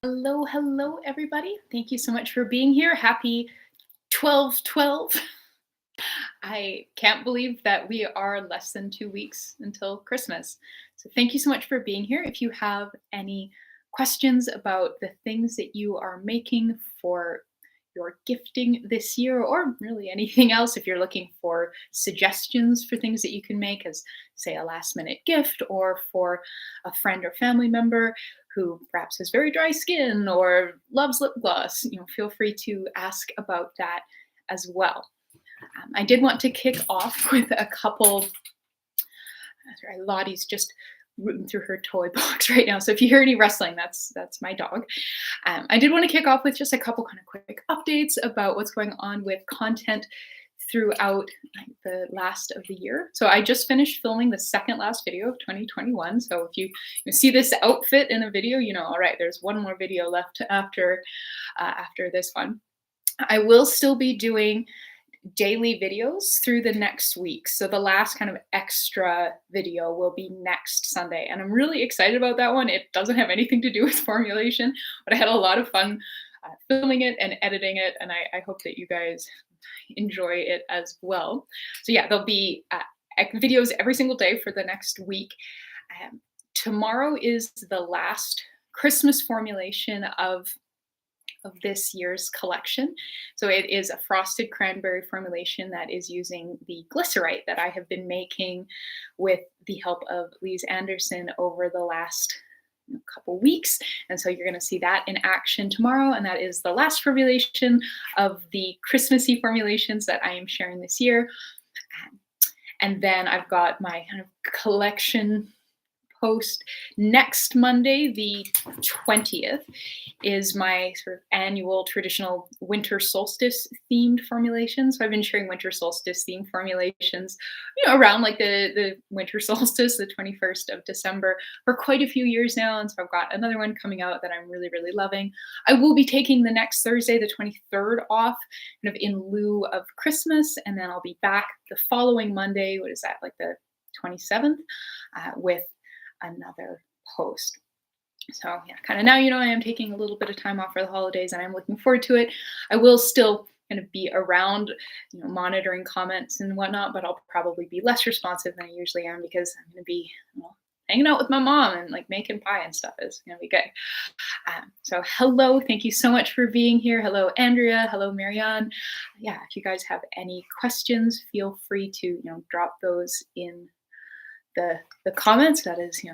Hello, hello, everybody. Thank you so much for being here. Happy 12/12. I can't believe that we are less than 2 weeks until Christmas. So, thank you so much for being here. If you have any questions about the things that you are making for your gifting this year, or really anything else, if you're looking for suggestions for things that you can make as, say, a last minute gift, or for a friend or family member who perhaps has very dry skin or loves lip gloss, feel free to ask about that as well. I did want to kick off with a couple. Sorry, Lottie's just rooting through her toy box right now. So if you hear any rustling, that's my dog. I did want to kick off with just a couple kind of quick updates about what's going on with content throughout the last of the year. So I just finished filming the second last video of 2021. So if you see this outfit in a video, all right, there's one more video left after this one. I will still be doing daily videos through the next week. So the last kind of extra video will be next Sunday. And I'm really excited about that one. It doesn't have anything to do with formulation, but I had a lot of fun filming it and editing it. And I hope that you guys enjoy it as well. So yeah, there'll be videos every single day for the next week. Tomorrow is the last Christmas formulation of this year's collection. So it is a frosted cranberry formulation that is using the glycerite that I have been making with the help of Lise Anderson over the last couple weeks. And so you're going to see that in action tomorrow. And that is the last formulation of the Christmassy formulations that I am sharing this year. And then I've got my kind of collection post next Monday, the 20th, is my sort of annual traditional winter solstice themed formulation. So I've been sharing winter solstice themed formulations, around like the winter solstice, the 21st of December, for quite a few years now. And so I've got another one coming out that I'm really, really loving. I will be taking the next Thursday, the 23rd, off kind of in lieu of Christmas. And then I'll be back the following Monday, what is that, like the 27th, with another post. So yeah, kind of now I am taking a little bit of time off for the holidays and I'm looking forward to it. I will still kind of be around, monitoring comments and whatnot, but I'll probably be less responsive than I usually am because I'm going to be hanging out with my mom and like making pie and stuff. Is going to be good. So hello, thank you so much for being here. Hello, Andrea. Hello, Marianne. Yeah, if you guys have any questions, feel free to drop those in the comments. That is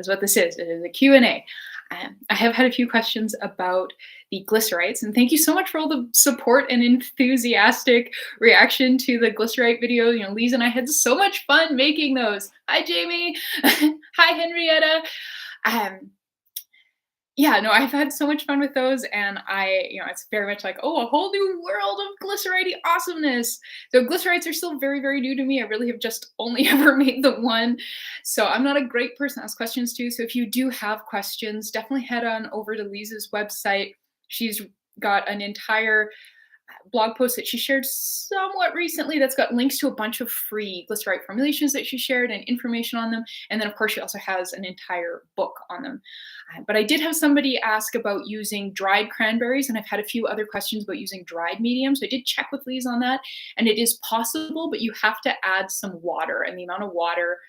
what this is. It is a Q&A. I have had a few questions about the glycerites, and thank you so much for all the support and enthusiastic reaction to the glycerite video. Lise and I had so much fun making those. Hi, Jamie. Hi, Henrietta. Yeah, no, I've had so much fun with those, and it's very much like, a whole new world of glycerite awesomeness. So glycerites are still very, very new to me. I really have just only ever made the one. So I'm not a great person to ask questions to. So if you do have questions, definitely head on over to Lisa's website. She's got an entire blog post that she shared somewhat recently that's got links to a bunch of free glycerite formulations that she shared and information on them. And then, of course, she also has an entire book on them. But I did have somebody ask about using dried cranberries, and I've had a few other questions about using dried mediums. So I did check with Lise on that, and it is possible, but you have to add some water, and the amount of water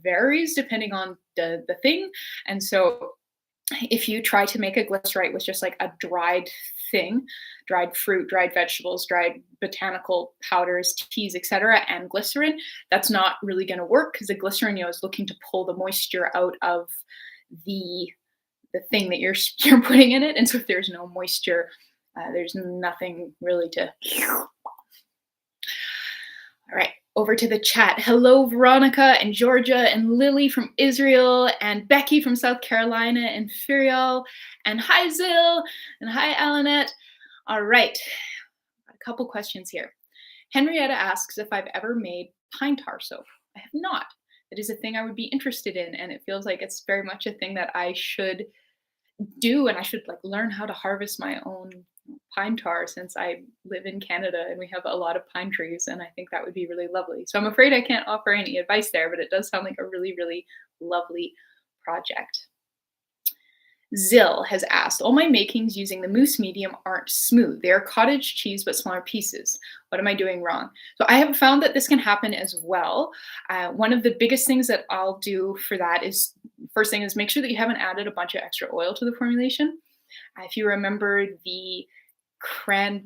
varies depending on the thing. And so if you try to make a glycerite with just like a dried thing, dried fruit, dried vegetables, dried botanical powders, teas, etc., and glycerin, that's not really going to work because the glycerin, is looking to pull the moisture out of the thing that you're putting in it. And so if there's no moisture, there's nothing really to. All right. Over to the chat. Hello, Veronica and Georgia and Lily from Israel and Becky from South Carolina and Furiel and hi, Zil and hi, Alanette. All right, a couple questions here. Henrietta asks if I've ever made pine tar soap. I have not. It is a thing I would be interested in, and it feels like it's very much a thing that I should do, and I should learn how to harvest my own pine tar since I live in Canada and we have a lot of pine trees, and I think that would be really lovely. So I'm afraid I can't offer any advice there, but it does sound like a really, really lovely project. Zill has asked, all my makings using the mousse medium aren't smooth. They are cottage cheese but smaller pieces. What am I doing wrong? So I have found that this can happen as well. One of the biggest things that I'll do for that is, first thing is make sure that you haven't added a bunch of extra oil to the formulation. If you remember the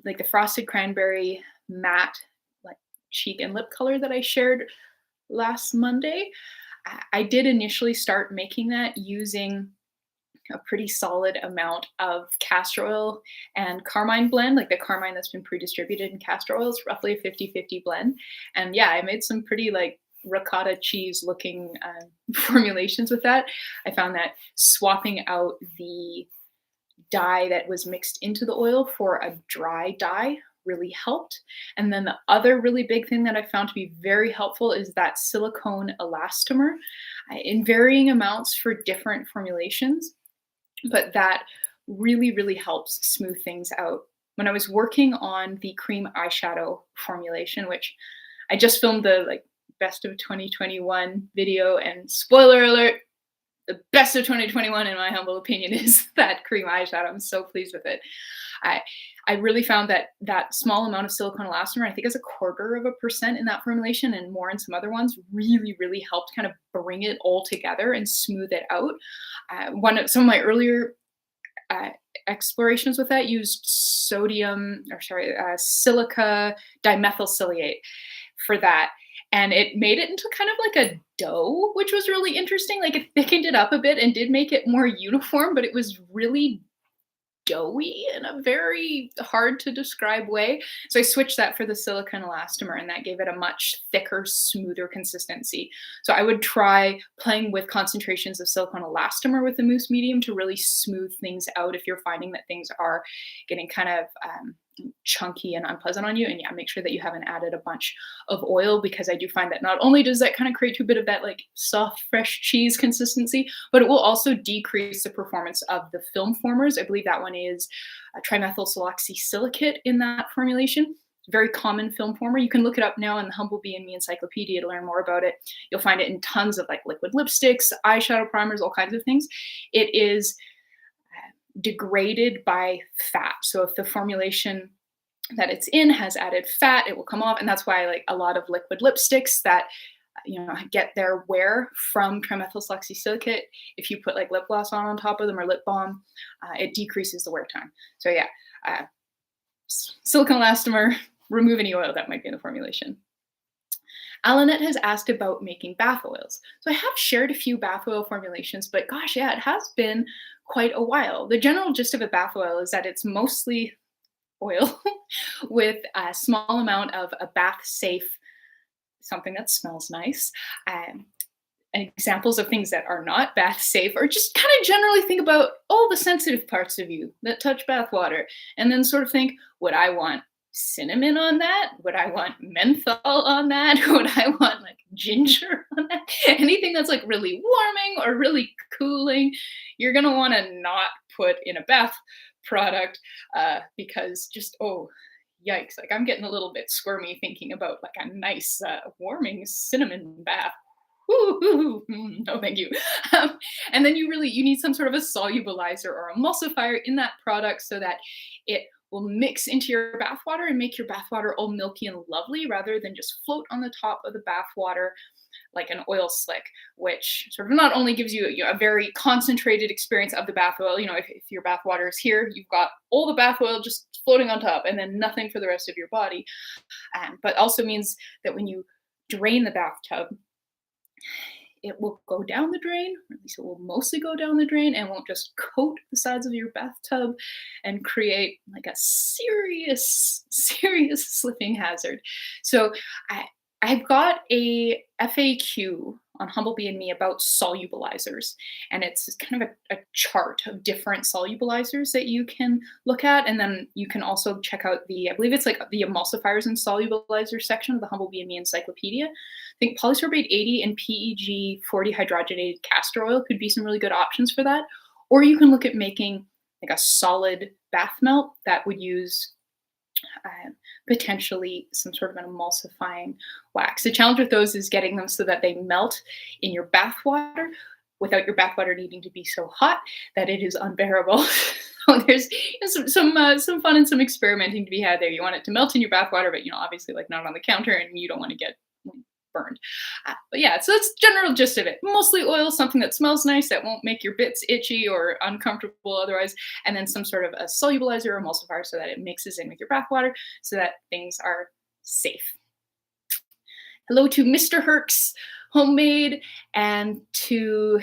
like the frosted cranberry matte like cheek and lip color that I shared last Monday, I did initially start making that using a pretty solid amount of castor oil and carmine blend, like the carmine that's been pre-distributed in castor oil. It's roughly a 50-50 blend. And yeah, I made some pretty like ricotta cheese looking formulations with that. I found that swapping out the dye that was mixed into the oil for a dry dye really helped. And then the other really big thing that I found to be very helpful is that silicone elastomer in varying amounts for different formulations, but that really, really helps smooth things out. When I was working on the cream eyeshadow formulation, which I just filmed the like best of 2021 video, and spoiler alert, the best of 2021 in my humble opinion is that cream eyeshadow. I'm so pleased with it. I really found that that small amount of silicone elastomer, I think is 0.25% in that formulation and more in some other ones, really, really helped kind of bring it all together and smooth it out. Some of my earlier explorations with that used silica dimethylciliate for that. And it made it into kind of like a dough, which was really interesting. Like it thickened it up a bit and did make it more uniform, but it was really doughy in a very hard to describe way. So I switched that for the silicone elastomer, and that gave it a much thicker, smoother consistency. So I would try playing with concentrations of silicone elastomer with the mousse medium to really smooth things out if you're finding that things are getting kind of chunky and unpleasant on you. And yeah, make sure that you haven't added a bunch of oil, because I do find that not only does that kind of create a bit of that like soft, fresh cheese consistency, but it will also decrease the performance of the film formers. I believe that one is a trimethylsiloxysilicate in that formulation. Very common film former. You can look it up now in the Humblebee and Me encyclopedia to learn more about it. You'll find it in tons of like liquid lipsticks, eyeshadow primers, all kinds of things. It is degraded by fat. So if the formulation that it's in has added fat, it will come off. And that's why like a lot of liquid lipsticks that get their wear from trimethylsiloxysilicate, if you put like lip gloss on top of them or lip balm, it decreases the wear time. So yeah, silicone elastomer, remove any oil that might be in the formulation. Alanette has asked about making bath oils. So I have shared a few bath oil formulations, but gosh, yeah, it has been quite a while. The general gist of a bath oil is that it's mostly oil with a small amount of a bath safe, something that smells nice. And examples of things that are not bath safe, or just kind of generally think about all the sensitive parts of you that touch bath water, and then sort of think, would I want cinnamon on that? Would I want menthol on that? Would I want like ginger on that? Anything that's like really warming or really cooling, you're gonna want to not put in a bath product, because just, oh yikes, like I'm getting a little bit squirmy thinking about like a nice warming cinnamon bath. No, thank you. And then you need some sort of a solubilizer or emulsifier in that product so that it will mix into your bath water and make your bath water all milky and lovely, rather than just float on the top of the bath water like an oil slick, which sort of not only gives you, a very concentrated experience of the bath oil. If your bath water is here, you've got all the bath oil just floating on top and then nothing for the rest of your body. But also means that when you drain the bathtub, it will go down the drain, or at least it will mostly go down the drain, and won't just coat the sides of your bathtub and create like a serious, serious slipping hazard. So I've got a FAQ on Humblebee and Me about solubilizers, and it's kind of a chart of different solubilizers that you can look at, and then you can also check out I believe it's like the emulsifiers and solubilizers section of the Humblebee and Me encyclopedia. I think polysorbate 80 and PEG 40 hydrogenated castor oil could be some really good options for that. Or you can look at making like a solid bath melt that would use potentially some sort of an emulsifying wax. The challenge with those is getting them so that they melt in your bath water without your bathwater needing to be so hot that it is unbearable. So there's some fun and some experimenting to be had there. You want it to melt in your bathwater, but obviously like not on the counter, and you don't want to get burned. But yeah, so that's the general gist of it. Mostly oil, something that smells nice, that won't make your bits itchy or uncomfortable otherwise, and then some sort of a solubilizer or emulsifier so that it mixes in with your bathwater so that things are safe. Hello to Mr. Herc's Homemade, and to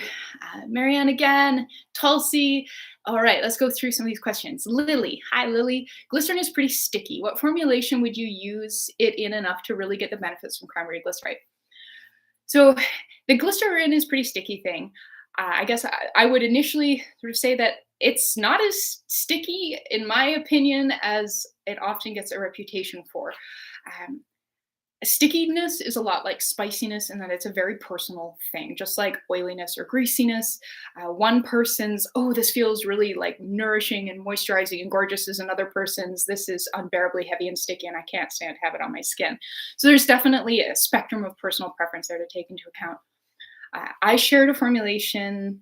Marianne again, Tulsi. All right, let's go through some of these questions. Lily, hi Lily. Glycerin is pretty sticky. What formulation would you use it in enough to really get the benefits from cranberry glycerite? So the glycerin is pretty sticky thing. I guess I would initially sort of say that it's not as sticky, in my opinion, as it often gets a reputation for. Um, Stickiness is a lot like spiciness in that it's a very personal thing, just like oiliness or greasiness. One person's, oh, this feels really like nourishing and moisturizing and gorgeous, is another person's, this is unbearably heavy and sticky and I can't stand to have it on my skin. So there's definitely a spectrum of personal preference there to take into account. I shared a formulation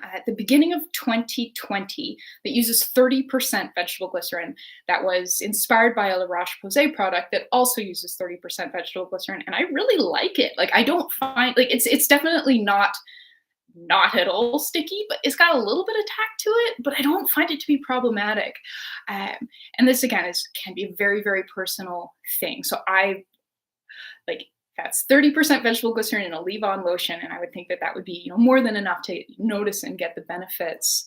at the beginning of 2020 that uses 30% vegetable glycerin, that was inspired by a La Roche-Posay product that also uses 30% vegetable glycerin, and I really like it. Like, I don't find, like, it's definitely not at all sticky, but it's got a little bit of tack to it, but I don't find it to be problematic. And this again can be a very, very personal thing. So I like, that's 30% vegetable glycerin in a leave-on lotion, and I would think that that would be more than enough to notice and get the benefits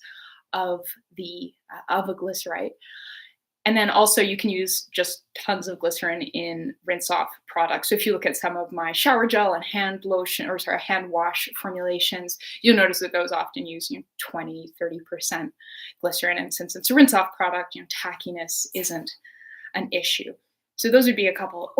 of a glycerite. And then also you can use just tons of glycerin in rinse-off products. So if you look at some of my shower gel and hand wash formulations, you'll notice that those often use 20, 30% glycerin. And since it's a rinse-off product, tackiness isn't an issue. So those would be a couple.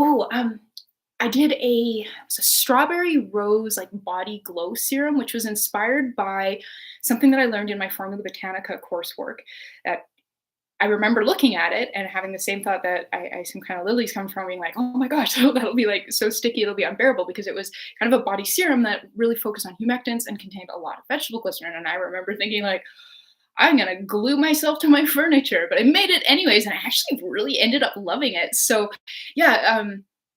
I did a strawberry rose like body glow serum, which was inspired by something that I learned in my Formula Botanica coursework. That I remember looking at it and having the same thought that I some kind of Lily's come from, being like, oh my gosh, that'll be like so sticky, it'll be unbearable, because it was kind of a body serum that really focused on humectants and contained a lot of vegetable glycerin. And I remember thinking like, I'm gonna glue myself to my furniture, but I made it anyways, and I actually really ended up loving it. So yeah,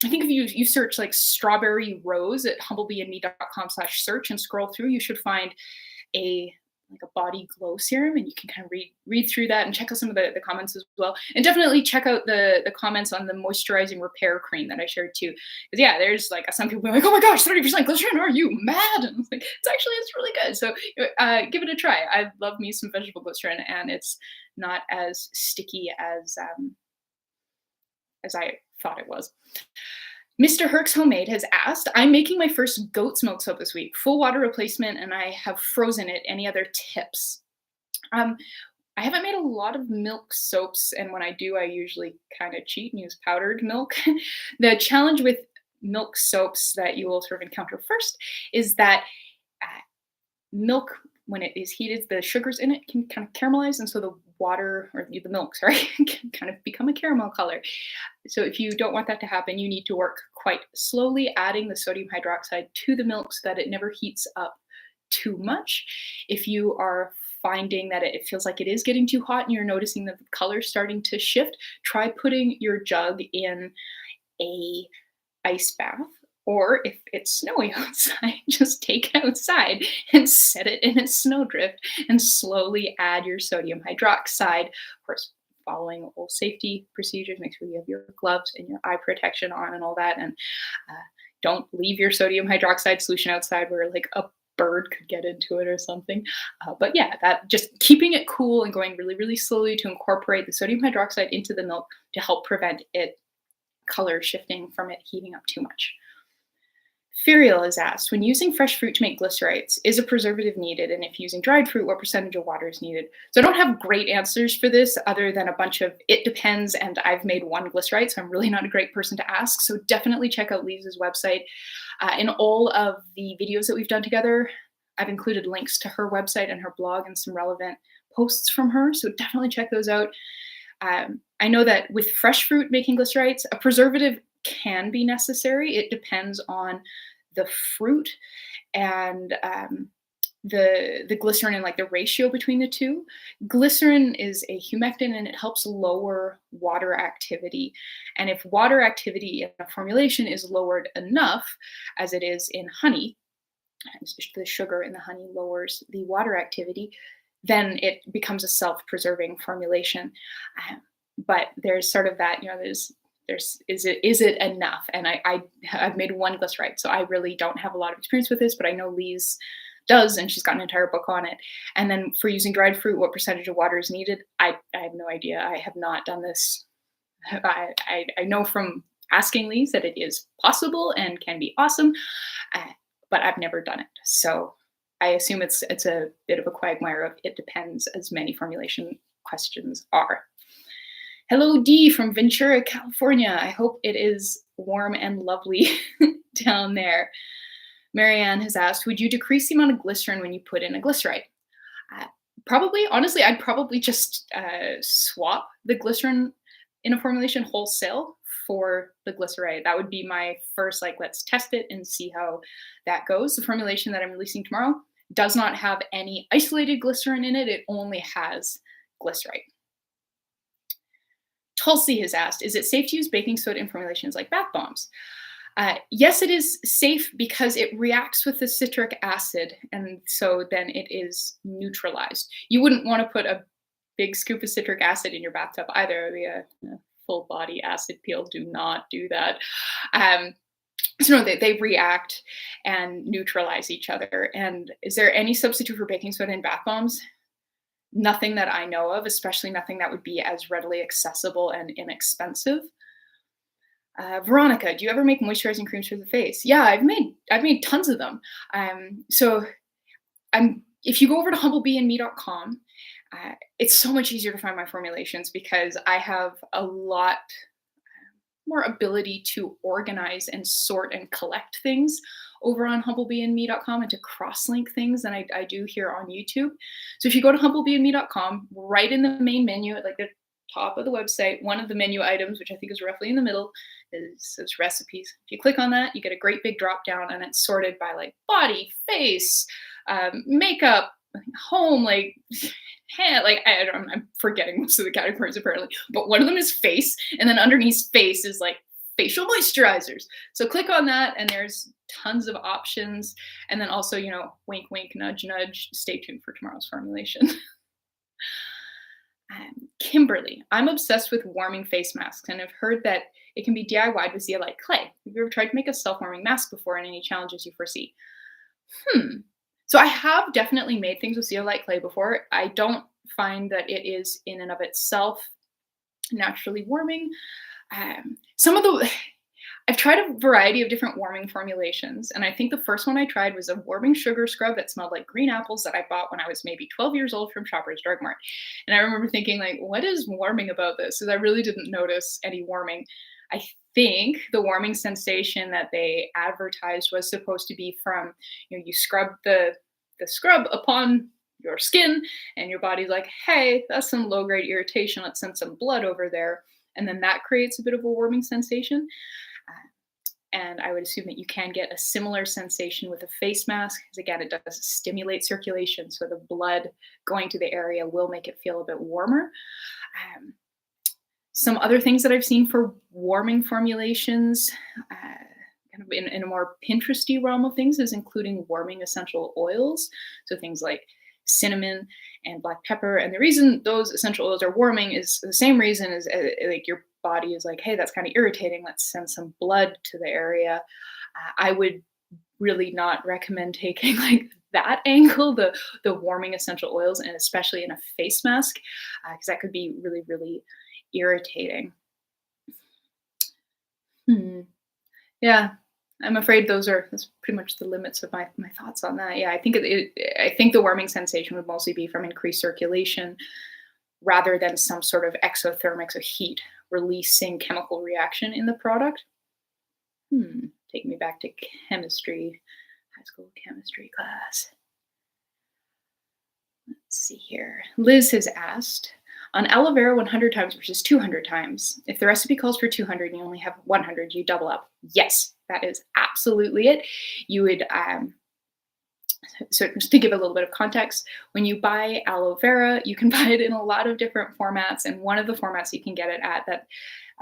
I think if you search like strawberry rose at humblebeeandme.com/search and scroll through, you should find a body glow serum, and you can kind of read through that and check out some of the comments as well. And definitely check out the comments on the moisturizing repair cream that I shared too. Because yeah, there's like some people being like, oh my gosh, 30% glycerin, are you mad? And it's like, it's really good. So give it a try. I love me some vegetable glycerin, and it's not as sticky as I thought it was. Mr. Herc's Homemade has asked, I'm making my first goat's milk soap this week, full water replacement, and I have frozen it. Any other tips? I haven't made a lot of milk soaps, and when I do, I usually kind of cheat and use powdered milk. The challenge with milk soaps that you will sort of encounter first is that milk, when it is heated, the sugars in it can kind of caramelize, and so the water, or the milk, sorry, can kind of become a caramel color. So if you don't want that to happen, you need to work quite slowly, adding the sodium hydroxide to the milk so that it never heats up too much. If you are finding that it feels like it is getting too hot and you're noticing that the color's starting to shift, try putting your jug in a ice bath. Or if it's snowy outside, just take it outside and set it in a snowdrift and slowly add your sodium hydroxide. Of course, following all safety procedures, make sure you have your gloves and your eye protection on and all that. And don't leave your sodium hydroxide solution outside where like a bird could get into it or something. But yeah, that just keeping it cool and going really, really slowly to incorporate the sodium hydroxide into the milk to help prevent it color shifting from it heating up too much. Furiel is asked, when using fresh fruit to make glycerites, is a preservative needed? And if using dried fruit, what percentage of water is needed? So I don't have great answers for this other than a bunch of it depends, and I've made one glycerite, so I'm really not a great person to ask. So definitely check out Lisa's website. In all of the videos that we've done together, I've included links to her website and her blog and some relevant posts from her, so definitely check those out. I know that with fresh fruit making glycerites, a preservative can be necessary. It depends on the fruit, and the glycerin and like the ratio between the two. Glycerin is a humectant and it helps lower water activity. And if water activity in a formulation is lowered enough, as it is in honey, the sugar in the honey lowers the water activity, then it becomes a self-preserving formulation. But there's sort of that, there's is it enough? And I've made one glycerite, so I really don't have a lot of experience with this, but I know Lee's does, and she's got an entire book on it. And then for using dried fruit, what percentage of water is needed? I have no idea. I have not done this. I know from asking Lee's that it is possible and can be awesome, uh, but I've never done it. So I assume it's a bit of a quagmire of it depends, as many formulation questions are. Hello, D from Ventura, California. I hope it is warm and lovely down there. Marianne has asked, would you decrease the amount of glycerin when you put in a glycerite? Probably, honestly, I'd probably just swap the glycerin in a formulation wholesale for the glycerite. That would be my first, like, let's test it and see how that goes. The formulation that I'm releasing tomorrow does not have any isolated glycerin in it. It only has glycerite. Tulsi has asked, is it safe to use baking soda in formulations like bath bombs? Yes, it is safe because it reacts with the citric acid, and so then it is neutralized. You wouldn't want to put a big scoop of citric acid in your bathtub either. The full body acid peel, do not do that. So no, they react and neutralize each other. And is there any substitute for baking soda in bath bombs? Nothing that I know of, especially nothing that would be as readily accessible and inexpensive. Veronica, do you ever make moisturizing creams for the face? Yeah, I've made tons of them. So if you go over to humblebeeandme.com, it's so much easier to find my formulations because I have a lot more ability to organize and sort and collect things over on humblebeeandme.com and to cross-link things than I do here on YouTube. So if you go to humblebeeandme.com, right in the main menu at like the top of the website, one of the menu items, which I think is roughly in the middle, says recipes. If you click on that, you get a great big drop down and it's sorted by like body, face, makeup, home, like hand, like I'm forgetting most of the categories apparently, but one of them is face, and then underneath face is like facial moisturizers. So click on that and there's tons of options. And then also, wink, wink, nudge, nudge, stay tuned for tomorrow's formulation. Kimberly, I'm obsessed with warming face masks and I've heard that it can be DIY'd with zeolite clay. Have you ever tried to make a self-warming mask before and any challenges you foresee? So I have definitely made things with zeolite clay before. I don't find that it is in and of itself naturally warming. I've tried a variety of different warming formulations, and I think the first one I tried was a warming sugar scrub that smelled like green apples that I bought when I was maybe 12 years old from Shoppers Drug Mart. And I remember thinking, like, what is warming about this? Because I really didn't notice any warming. I think the warming sensation that they advertised was supposed to be from, you scrub the scrub upon your skin, and your body's like, hey, that's some low-grade irritation. Let's send some blood over there. And then that creates a bit of a warming sensation. And I would assume that you can get a similar sensation with a face mask, because again, it does stimulate circulation. So the blood going to the area will make it feel a bit warmer. Some other things that I've seen for warming formulations, kind of in a more Pinteresty realm of things, is including warming essential oils. So things like cinnamon and black pepper. And the reason those essential oils are warming is the same reason as like your body is like, hey, that's kind of irritating. Let's send some blood to the area. I would really not recommend taking like that angle, the warming essential oils, and especially in a face mask, because that could be really, really irritating. Yeah, I'm afraid that's pretty much the limits of my thoughts on that. Yeah, I think I think the warming sensation would mostly be from increased circulation rather than some sort of exothermic, so heat releasing chemical reaction in the product. Take me back to chemistry, high school chemistry class. Let's see here. Liz has asked, on aloe vera 100 times versus 200 times, if the recipe calls for 200 and you only have 100, you double up. Yes, that is absolutely it. You would So just to give a little bit of context, when you buy aloe vera, you can buy it in a lot of different formats, and one of the formats you can get it at that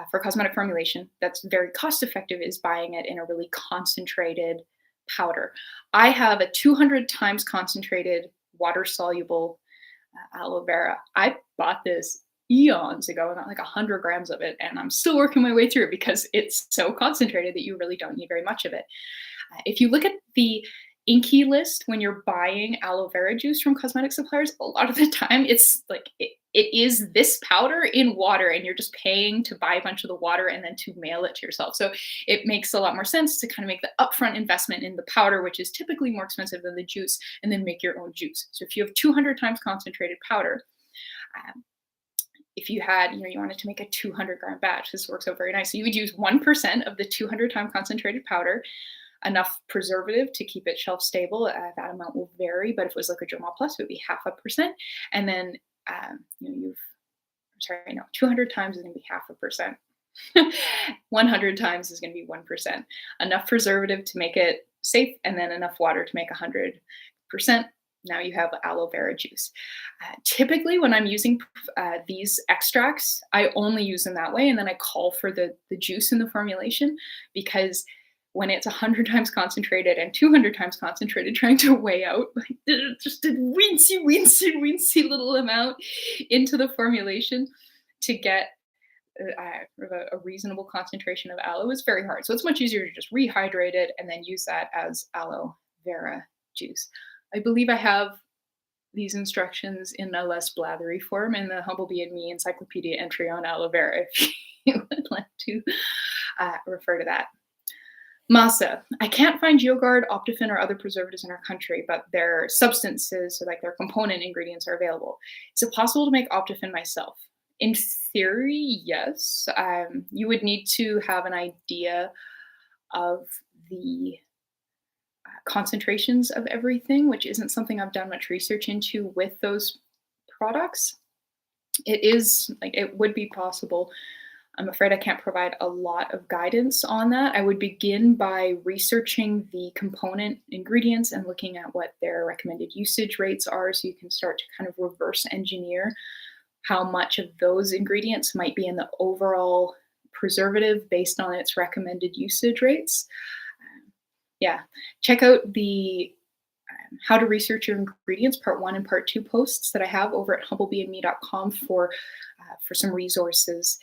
for cosmetic formulation that's very cost effective is buying it in a really concentrated powder. I have a 200 times concentrated water soluble aloe vera. I bought this eons ago. I got like 100 grams of it, and I'm still working my way through it because it's so concentrated that you really don't need very much of it. If you look at the inky list when you're buying aloe vera juice from cosmetic suppliers, a lot of the time it's like it is this powder in water, and you're just paying to buy a bunch of the water and then to mail it to yourself. So it makes a lot more sense to kind of make the upfront investment in the powder, which is typically more expensive than the juice, and then make your own juice. So if you have 200 times concentrated powder, um, if you had, you wanted to make a 200-gram batch, this works out very nice. So you would use 1% of the 200-time concentrated powder, enough preservative to keep it shelf stable. That amount will vary, but if it was like a Dermal Plus, it would be 0.5%. And then, 200 times is going to be 0.5%. 100 times is going to be 1%. Enough preservative to make it safe, and then enough water to make 100%. Now you have aloe vera juice. Typically, when I'm using these extracts, I only use them that way, and then I call for the juice in the formulation, because when it's 100 times concentrated and 200 times concentrated, trying to weigh out like just a weensy little amount into the formulation to get a reasonable concentration of aloe is very hard. So it's much easier to just rehydrate it and then use that as aloe vera juice. I believe I have these instructions in a less blathery form in the Humblebee and Me encyclopedia entry on aloe vera, if you would like to refer to that. Masa. I can't find GeoGuard, Optifin, or other preservatives in our country, but their substances, so like their component ingredients, are available. Is it possible to make Optifin myself? In theory, yes. You would need to have an idea of the concentrations of everything, which isn't something I've done much research into with those products. It would be possible. I'm afraid I can't provide a lot of guidance on that. I would begin by researching the component ingredients and looking at what their recommended usage rates are, so you can start to kind of reverse engineer how much of those ingredients might be in the overall preservative based on its recommended usage rates. Check out the how to research your ingredients part 1 and part 2 posts that I have over at humblebeeandme.com for some resources.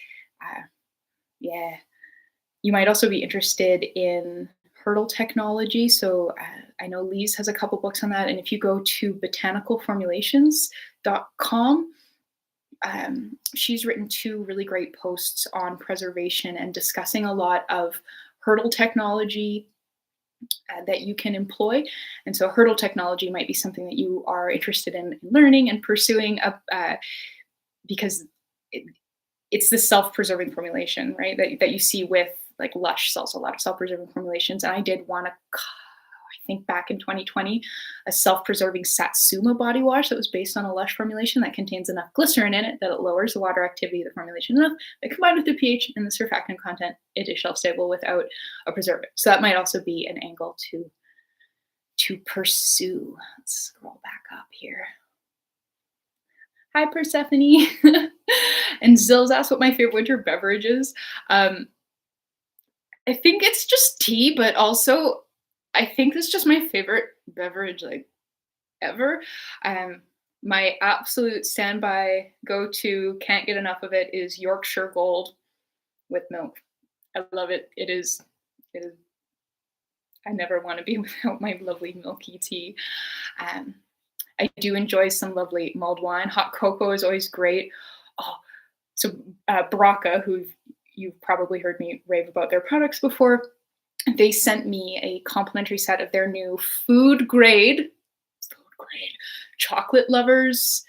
You might also be interested in hurdle technology. So I know Lise has a couple books on that. And if you go to botanicalformulations.com, she's written 2 really great posts on preservation and discussing a lot of hurdle technology that you can employ. And so hurdle technology might be something that you are interested in learning and pursuing because it's the self-preserving formulation, right? That you see with like Lush sells a lot of self-preserving formulations. And I did one, I think back in 2020, a self-preserving Satsuma body wash that was based on a Lush formulation that contains enough glycerin in it that it lowers the water activity of the formulation enough. But combined with the pH and the surfactant content, it is shelf stable without a preservative. So that might also be an angle to pursue. Let's scroll back up here. Hi, Persephone. And Zill's asked what my favorite winter beverage is. I think it's just tea, but also I think it's just my favorite beverage like ever. My absolute standby go-to, can't get enough of it, is Yorkshire Gold with milk. I love it. It is. I never want to be without my lovely milky tea. I do enjoy some lovely mulled wine. Hot cocoa is always great. So Braca, who you've probably heard me rave about their products before, they sent me a complimentary set of their new food grade chocolate lovers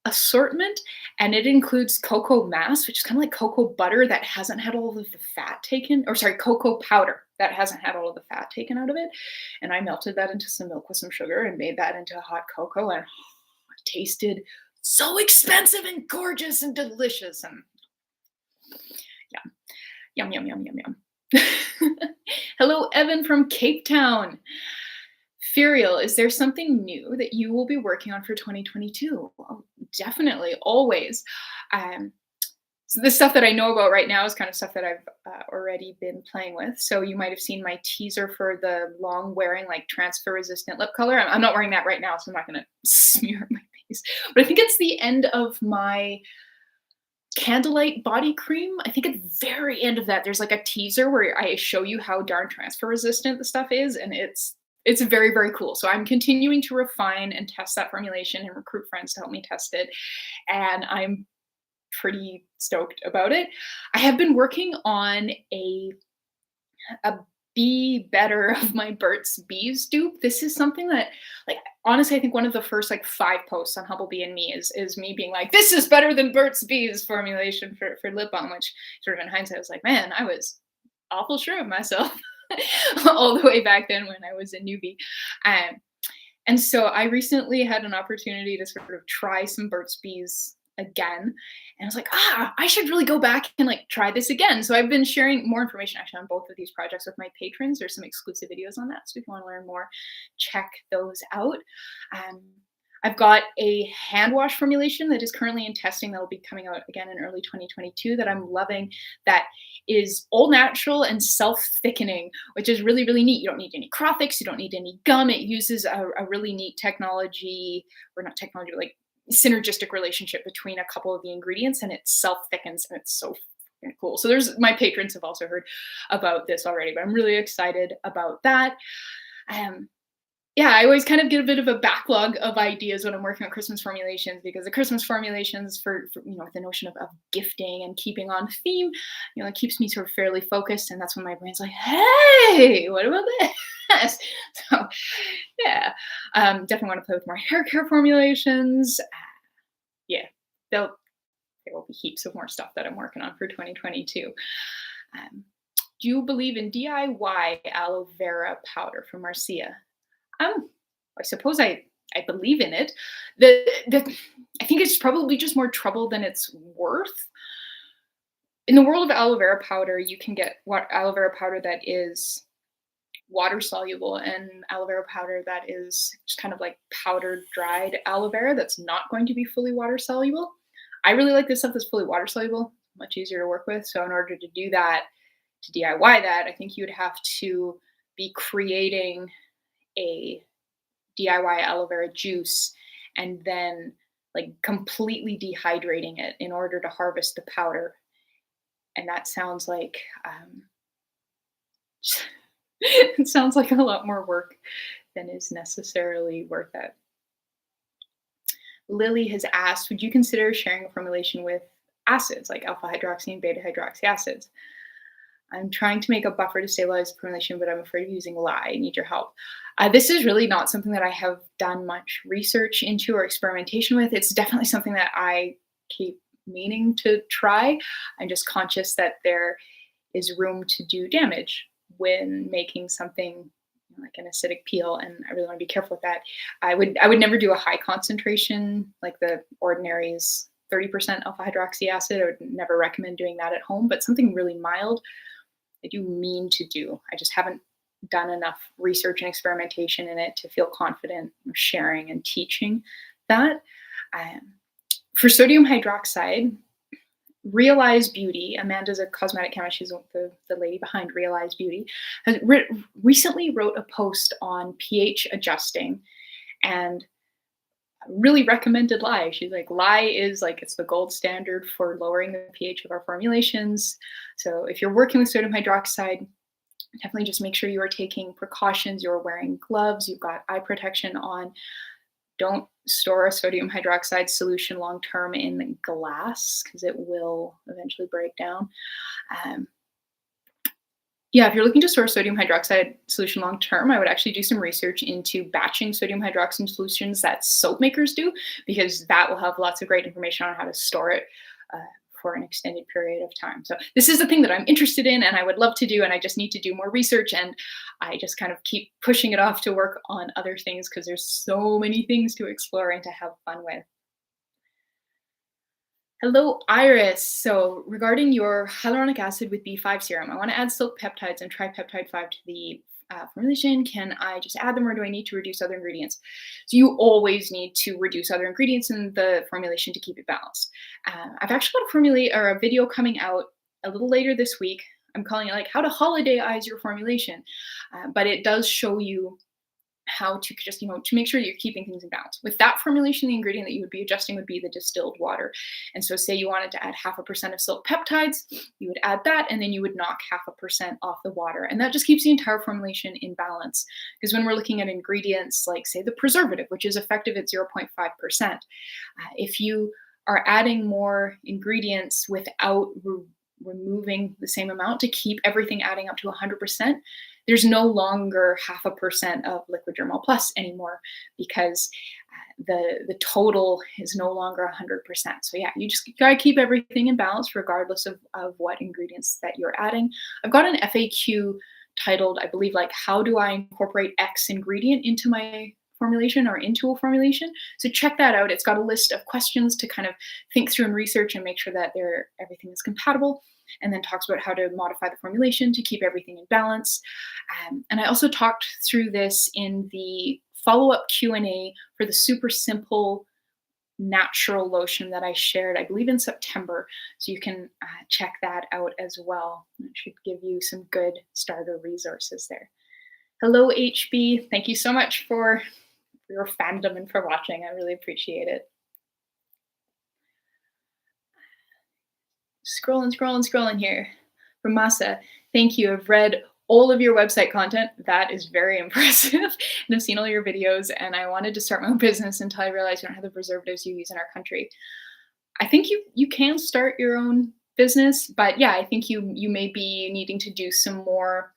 assortment, and it includes cocoa mass, which is kind of like cocoa butter that hasn't had all of the fat taken, or sorry, cocoa powder that hasn't had all of the fat taken out of it. And I melted that into some milk with some sugar and made that into hot cocoa, and it tasted so expensive and gorgeous and delicious. And yum. Hello, Evan from Cape Town. Furial, is there something new that you will be working on for 2022? Oh, definitely, always. Um, so the stuff that I know about right now is kind of stuff that I've already been playing with. So you might have seen my teaser for the long wearing, like transfer resistant lip color. I'm not wearing that right now, so I'm not going to smear my face. But I think it's the end of my candlelight body cream. I think at the very end of that, there's like a teaser where I show you how darn transfer resistant the stuff is, and it's very, very cool. So I'm continuing to refine and test that formulation and recruit friends to help me test it. And I'm pretty stoked about it. I have been working on a Be Better of my Burt's Bees dupe. This is something that, like, honestly, I think one of the first like 5 posts on Humblebee and me is me being like, this is better than Burt's Bees formulation for lip balm, which sort of in hindsight I was like, man, I was awful sure of myself all the way back then when I was a newbie. Um, and so I recently had an opportunity to sort of try some Burt's Bees again. And I was like, I should really go back and like try this again. So I've been sharing more information actually on both of these projects with my patrons. There's some exclusive videos on that. So if you want to learn more, check those out. Um, I've got a hand wash formulation that is currently in testing that will be coming out again in early 2022 that I'm loving, that is all natural and self-thickening, which is really, really neat. You don't need any Crofix, you don't need any gum. It uses a really neat technology, or not technology, but like synergistic relationship between a couple of the ingredients, and it self-thickens, and it's so cool. So there's, my patrons have also heard about this already, but I'm really excited about that. Yeah, I always kind of get a bit of a backlog of ideas when I'm working on Christmas formulations, because the Christmas formulations for the notion of gifting and keeping on theme, it keeps me sort of fairly focused, and that's when my brain's like, hey, what about this? So yeah, definitely want to play with more hair care formulations. Yeah, there will be heaps of more stuff that I'm working on for 2022. Do you believe in DIY aloe vera powder from Marcia? I suppose I believe in it. I think it's probably just more trouble than it's worth. In the world of aloe vera powder, you can get aloe vera powder that is water soluble, and aloe vera powder that is just kind of like powdered dried aloe vera that's not going to be fully water soluble. I really like this stuff that's fully water soluble, much easier to work with. So in order to do that, to DIY that, I think you would have to be creating a DIY aloe vera juice and then like completely dehydrating it in order to harvest the powder. And that sounds like it sounds like a lot more work than is necessarily worth it. Lily has asked, would you consider sharing a formulation with acids like alpha hydroxy and beta hydroxy acids? I'm trying to make a buffer to stabilize the formulation, but I'm afraid of using lye. I need your help. This is really not something that I have done much research into or experimentation with. It's definitely something that I keep meaning to try. I'm just conscious that there is room to do damage when making something like an acidic peel, and I really want to be careful with that. I would never do a high concentration like the Ordinary's 30% alpha hydroxy acid. I would never recommend doing that at home, but something really mild I do mean to do. I just haven't done enough research and experimentation in it to feel confident sharing and teaching that. For sodium hydroxide, Realize Beauty, Amanda's a cosmetic chemist, she's the lady behind Realize Beauty, has recently wrote a post on pH adjusting and really recommended lye. She's like, lye is like, it's the gold standard for lowering the pH of our formulations. So if you're working with sodium hydroxide, definitely just make sure you are taking precautions. You're wearing gloves, you've got eye protection on. Don't store a sodium hydroxide solution long-term in glass because it will eventually break down. Yeah, if you're looking to store sodium hydroxide solution long-term, I would actually do some research into batching sodium hydroxide solutions that soap makers do, because that will have lots of great information on how to store it for an extended period of time. So this is the thing that I'm interested in and I would love to do, and I just need to do more research, and I just kind of keep pushing it off to work on other things because there's so many things to explore and to have fun with. Hello, Iris. So regarding your hyaluronic acid with B5 serum, I want to add silk peptides and tripeptide 5 to the formulation? Can I just add them, or do I need to reduce other ingredients? So you always need to reduce other ingredients in the formulation to keep it balanced. I've actually got a video coming out a little later this week. I'm calling it like how to holidayize your formulation, but it does show you how to just, to make sure you're keeping things in balance. With that formulation, the ingredient that you would be adjusting would be the distilled water. And so say you wanted to add 0.5% of silk peptides, you would add that, and then you would knock 0.5% off the water. And that just keeps the entire formulation in balance. Because when we're looking at ingredients like, say, the preservative, which is effective at 0.5%, if you are adding more ingredients without removing the same amount to keep everything adding up to 100%, there's no longer 0.5% of liquid dermal plus anymore, because the total is no longer 100%. So yeah, you just gotta keep everything in balance regardless of what ingredients that you're adding. I've got an FAQ titled, I believe, like, how do I incorporate X ingredient into my formulation or into a formulation? So check that out. It's got a list of questions to kind of think through and research and make sure that everything is compatible, and then talks about how to modify the formulation to keep everything in balance. And I also talked through this in the follow-up Q&A for the super simple natural lotion that I shared, I believe, in September. So you can check that out as well. It should give you some good starter resources there. Hello, HB. Thank you so much for your fandom and for watching. I really appreciate it. Scrolling here. From Masa, thank you. I've read all of your website content. That is very impressive. And I've seen all your videos, and I wanted to start my own business until I realized we don't have the preservatives you use in our country. I think you can start your own business, but yeah, I think you may be needing to do some more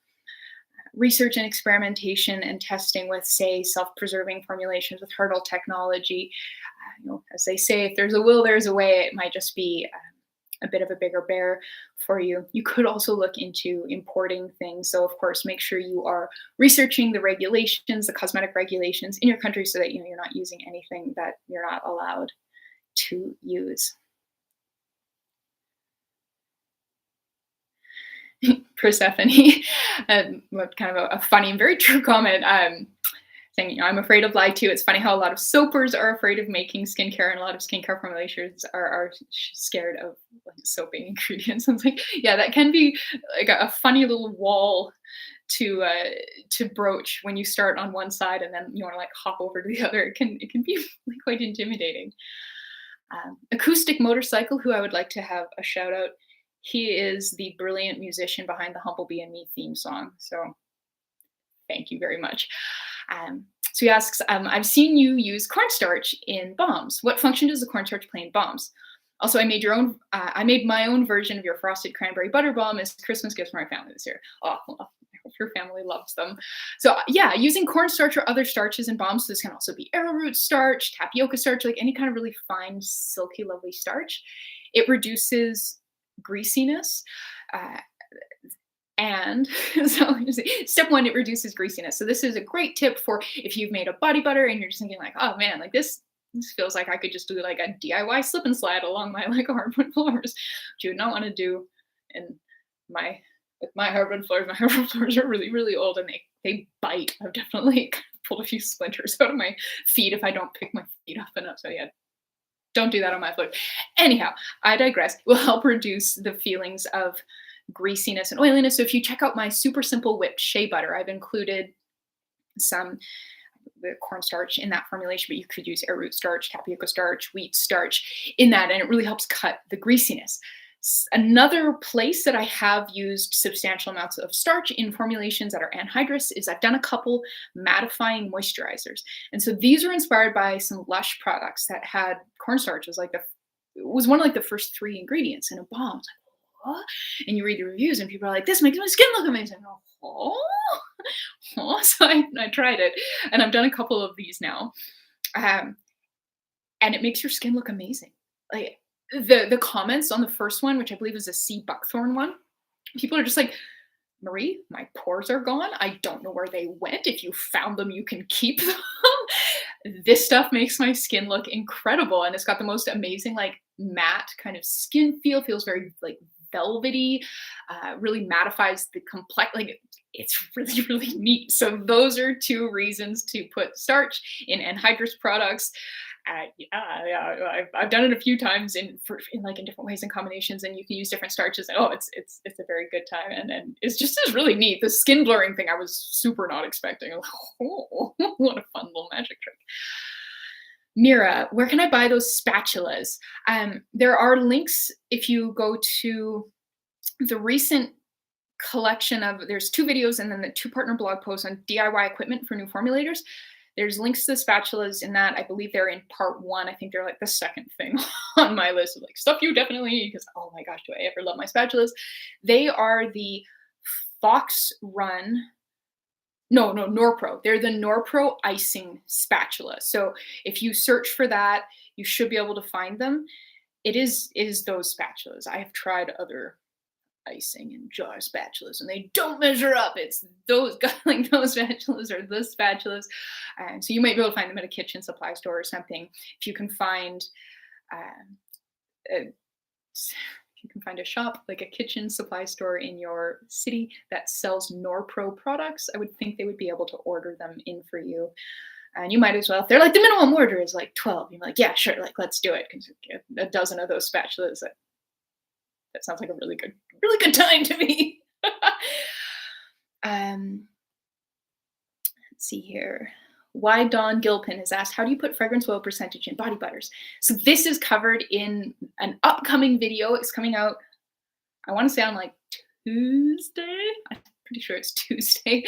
research and experimentation and testing with, say, self-preserving formulations with hurdle technology. As they say, if there's a will, there's a way. It might just be a bit of a bigger bear for you. You could also look into importing things. So of course, make sure you are researching the regulations, the cosmetic regulations in your country, so that you're not using anything that you're not allowed to use. Persephone, kind of a funny and very true comment, saying, I'm afraid of lye too. It's funny how a lot of soapers are afraid of making skincare, and a lot of skincare formulations are scared of soaping ingredients. And it's like, yeah, that can be like a funny little wall to broach when you start on one side and then you want to like hop over to the other. It can be quite intimidating. Acoustic Motorcycle, who I would like to have a shout out. He is the brilliant musician behind the Humblebee and Me theme song. So thank you very much. So he asks, I've seen you use cornstarch in balms. What function does the cornstarch play in balms? Also, I made my own version of your frosted cranberry butter balm as Christmas gifts for my family this year. Oh, well, I hope your family loves them. So yeah, using cornstarch or other starches in balms. So this can also be arrowroot starch, tapioca starch, like any kind of really fine, silky, lovely starch. It reduces greasiness. And so step one, it reduces greasiness. So this is a great tip for if you've made a body butter and you're just thinking like, oh man, like this feels like I could just do like a DIY slip and slide along my like hardwood floors, which you would not want to do with my hardwood floors. My hardwood floors are really, really old and they bite. I've definitely pulled a few splinters out of my feet if I don't pick my feet up enough. So yeah, don't do that on my floor. Anyhow, I digress. It will help reduce the feelings of greasiness and oiliness. So if you check out my super simple whipped shea butter, I've included some the cornstarch in that formulation, but you could use arrowroot starch, tapioca starch, wheat starch in that, and it really helps cut the greasiness. Another place that I have used substantial amounts of starch in formulations that are anhydrous is I've done a couple mattifying moisturizers. And so these are inspired by some Lush products that had cornstarch as like it was one of like the first 3 ingredients in a balm. What? And you read the reviews and people are like, this makes my skin look amazing. So I tried it, and I've done a couple of these now, and it makes your skin look amazing. Like the comments on the first one, which I believe is a sea buckthorn one, people are just like, Marie, my pores are gone. I don't know where they went. If you found them, you can keep them. This stuff makes my skin look incredible, and it's got the most amazing like matte kind of skin feel. Feels very like velvety, really mattifies the complex, like it's really, really neat. So those are two reasons to put starch in anhydrous products. I've done it a few times in like in different ways and combinations, and you can use different starches. And oh, it's a very good time, and it's just is really neat. The skin blurring thing I was super not expecting. I was like, oh, what a fun little magic trick. Mira, where can I buy those spatulas? There are links if you go to the recent collection of there's two videos and then the two partner blog posts on DIY equipment for new formulators. There's links to the spatulas in that. I believe they're in part one. I think they're like the second thing on my list of like stuff you definitely need because oh my gosh, do I ever love my spatulas. They are the Fox Run. No, Norpro. They're the Norpro icing spatula. So if you search for that, you should be able to find them. It is those spatulas. I have tried other icing and jar spatulas and they don't measure up. It's those like those spatulas or those spatulas. And so you might be able to find them at a kitchen supply store or something. If you can find if you can find a shop like a kitchen supply store in your city that sells Norpro products, I would think they would be able to order them in for you. And you might as well. If they're like the minimum order is like 12, you're like, yeah, sure, like let's do it because a dozen of those spatulas. That sounds like a really good time to me. Let's see here. Why Dawn Gilpin has asked, how do you put fragrance oil percentage in body butters? So this is covered in an upcoming video. It's coming out, I want to say on like Tuesday. I'm pretty sure it's Tuesday.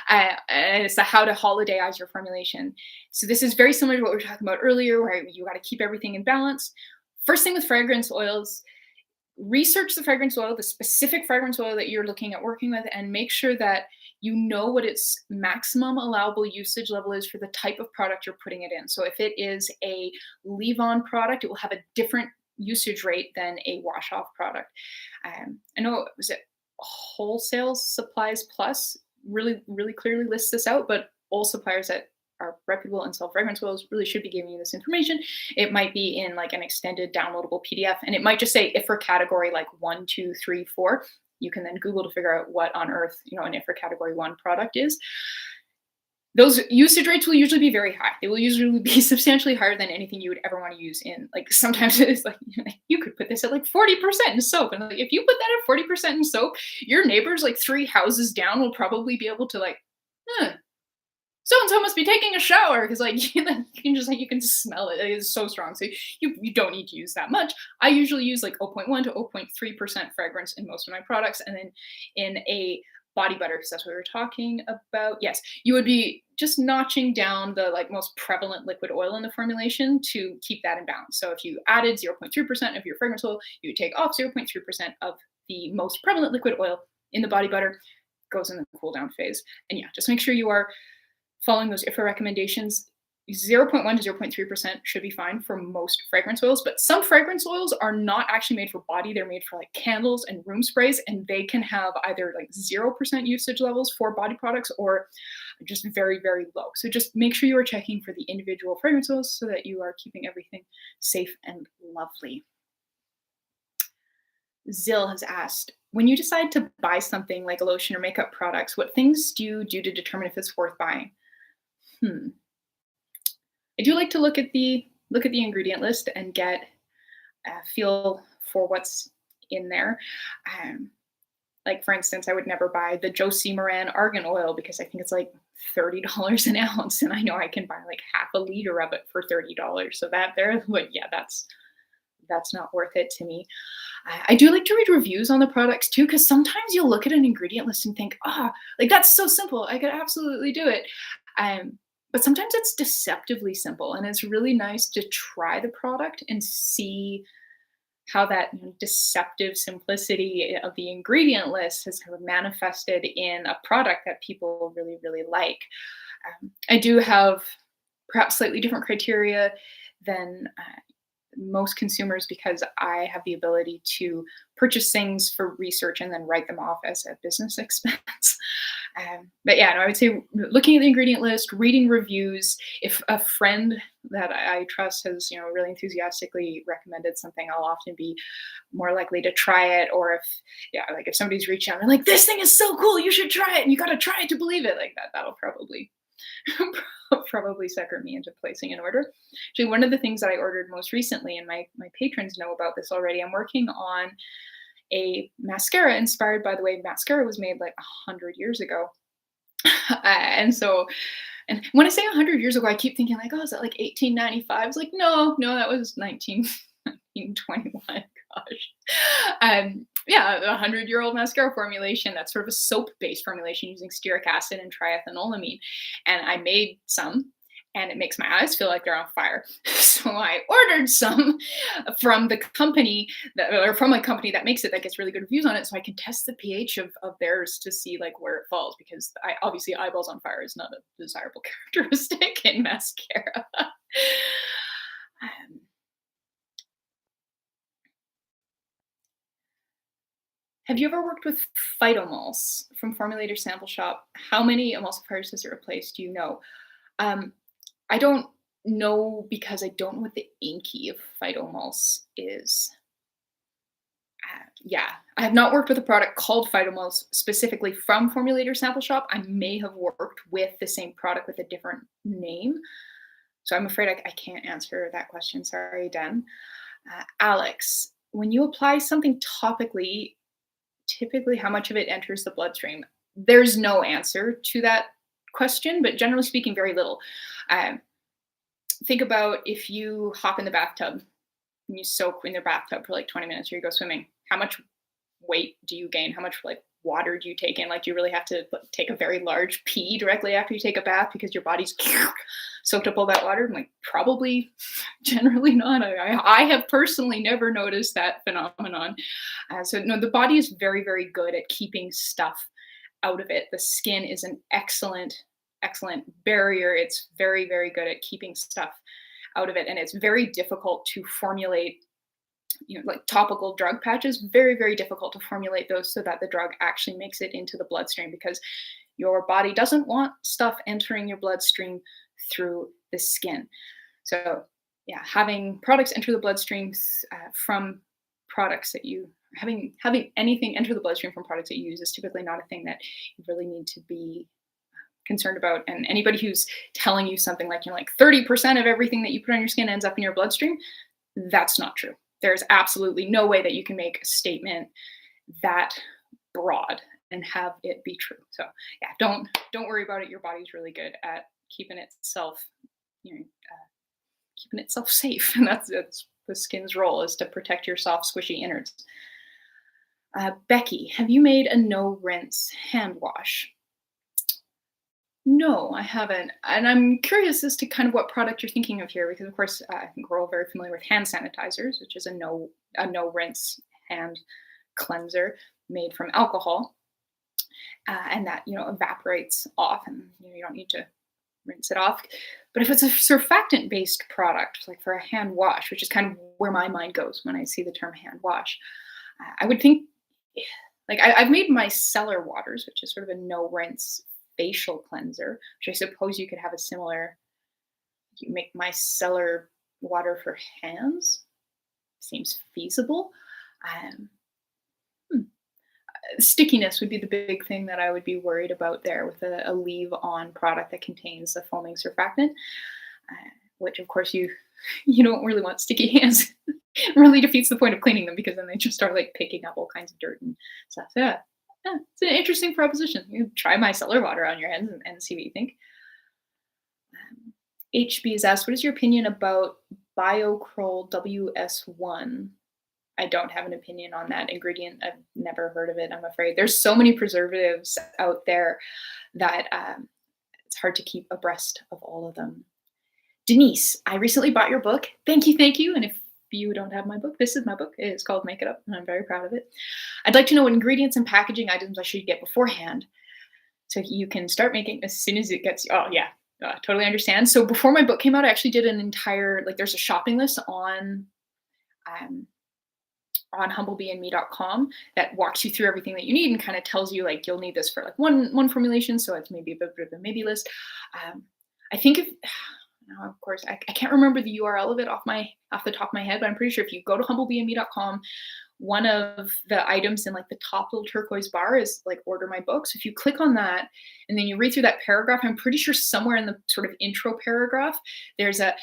And it's the how to holidayize your formulation. So this is very similar to what we were talking about earlier, where you got to keep everything in balance. First thing with fragrance oils, research the fragrance oil, the specific fragrance oil that you're looking at working with, and make sure that you know what its maximum allowable usage level is for the type of product you're putting it in. So if it is a leave-on product, it will have a different usage rate than a wash-off product. I know, was it Wholesale Supplies Plus really, really clearly lists this out, but all suppliers that are reputable and sell fragrance oils really should be giving you this information. It might be in like an extended downloadable PDF, and it might just say if for category like 1, 2, 3, 4. You can then Google to figure out what on earth, an if for category 1 product is. Those usage rates will usually be very high. They will usually be substantially higher than anything you would ever want to use in, like sometimes it's like, you could put this at like 40% in soap. And like, if you put that at 40% in soap, your neighbors like 3 houses down will probably be able to like, so-and-so must be taking a shower because like you can smell it. It is so strong. So you don't need to use that much. I usually use like 0.1 to 0.3% fragrance in most of my products. And then in a body butter, because that's what we were talking about. Yes, you would be just notching down the like most prevalent liquid oil in the formulation to keep that in balance. So if you added 0.3% of your fragrance oil, you would take off 0.3% of the most prevalent liquid oil in the body butter, goes in the cool down phase. And yeah, just make sure you are following those IFRA recommendations. 0.1 to 0.3% should be fine for most fragrance oils, but some fragrance oils are not actually made for body. They're made for like candles and room sprays, and they can have either like 0% usage levels for body products or just very, very low. So just make sure you are checking for the individual fragrance oils so that you are keeping everything safe and lovely. Zill has asked, when you decide to buy something like a lotion or makeup products, what things do you do to determine if it's worth buying? I do like to look at the ingredient list and get a feel for what's in there. Like for instance, I would never buy the Josie Moran argan oil because I think it's like $30 an ounce, and I know I can buy like half a liter of it for $30. So that's not worth it to me. I do like to read reviews on the products too, because sometimes you'll look at an ingredient list and think, like that's so simple, I could absolutely do it. But sometimes it's deceptively simple, and it's really nice to try the product and see how that deceptive simplicity of the ingredient list has kind of manifested in a product that people really, really like. I do have perhaps slightly different criteria than most consumers because I have the ability to purchase things for research and then write them off as a business expense. But yeah, no, I would say looking at the ingredient list, reading reviews. If a friend that I trust has, really enthusiastically recommended something, I'll often be more likely to try it. Or if, yeah, like if somebody's reaching out and like, this thing is so cool, you should try it, and you got to try it to believe it. Like that'll probably probably sucker me into placing an order. Actually, one of the things that I ordered most recently, and my patrons know about this already, I'm working on a mascara inspired by the way mascara was made like 100 years ago. And so, and when I say 100 years ago, I keep thinking like, oh, is that like 1895? It's like, no, no, that was 1921. Gosh. Yeah, a 100-year-old mascara formulation. That's sort of a soap-based formulation using stearic acid and triethanolamine. And I made some, and it makes my eyes feel like they're on fire. So I ordered some from the company that, or from a company that makes it, that gets really good reviews on it, so I can test the pH of theirs to see like where it falls, because I obviously eyeballs on fire is not a desirable characteristic in mascara. Um, have you ever worked with Phytomuls from Formulator Sample Shop? How many emulsifiers does it replace? Do you know? Um, I don't know because I don't know what the inky of Phytomulse is. Yeah, I have not worked with a product called Phytomulse specifically from Formulator Sample Shop. I may have worked with the same product with a different name. So I'm afraid I can't answer that question. Sorry, Den. Alex, when you apply something topically, typically how much of it enters the bloodstream? There's no answer to that question, but generally speaking, very little. Um, think about if you hop in the bathtub and you soak in the bathtub for like 20 minutes or you go swimming, how much weight do you gain? How much like water do you take in? Like, do you really have to like, take a very large pee directly after you take a bath because your body's soaked up all that water? I'm like, probably generally not. I have personally never noticed that phenomenon. So no, the body is very, very good at keeping stuff out of it. The skin is an excellent barrier. It's very, very good at keeping stuff out of it. And it's very difficult to formulate, like topical drug patches, very, very difficult to formulate those so that the drug actually makes it into the bloodstream, because your body doesn't want stuff entering your bloodstream through the skin. So yeah, having products enter the bloodstream from products that you having anything enter the bloodstream from products that you use is typically not a thing that you really need to be concerned about. And anybody who's telling you something like, 30% of everything that you put on your skin ends up in your bloodstream, that's not true. There's absolutely no way that you can make a statement that broad and have it be true. So yeah, don't worry about it. Your body's really good at keeping itself, keeping itself safe, and that's the skin's role, is to protect your soft, squishy innards. Becky, have you made a no rinse hand wash? No, I haven't. And I'm curious as to kind of what product you're thinking of here, because of course, I think we're all very familiar with hand sanitizers, which is a no rinse hand cleanser made from alcohol, and that evaporates off, and you don't need to rinse it off. But if it's a surfactant based product, like for a hand wash, which is kind of where my mind goes when I see the term hand wash, I would think, like I've made micellar waters, which is sort of a no rinse facial cleanser, which I suppose you could have a similar, you make micellar water for hands. Seems feasible. Stickiness would be the big thing that I would be worried about there with a leave-on product that contains a foaming surfactant, which of course you don't really want sticky hands. It really defeats the point of cleaning them, because then they just start like picking up all kinds of dirt and stuff. Yeah, it's an interesting proposition. You try micellar water on your hands and see what you think. HB is asked, what is your opinion about Biocrol WS1? I don't have an opinion on that ingredient. I've never heard of it, I'm afraid. There's so many preservatives out there that it's hard to keep abreast of all of them. Denise, I recently bought your book. Thank you. And if you don't have my book, this is my book. It is called Make It Up, and I'm very proud of it. I'd like to know what ingredients and packaging items I should get beforehand, so you can start making as soon as it gets. Oh yeah, totally understand. So before my book came out, I actually did an entire, there's a shopping list on on humblebeeandme.com that walks you through everything that you need and kind of tells you like you'll need this for like one formulation, so it's maybe a bit of a maybe list. I think if now, of course, I can't remember the URL of it off the top of my head, but I'm pretty sure if you go to humblebeeandme.com, one of the items in like the top little turquoise bar is like order my book. So if you click on that and then you read through that paragraph, I'm pretty sure somewhere in the sort of intro paragraph, there's a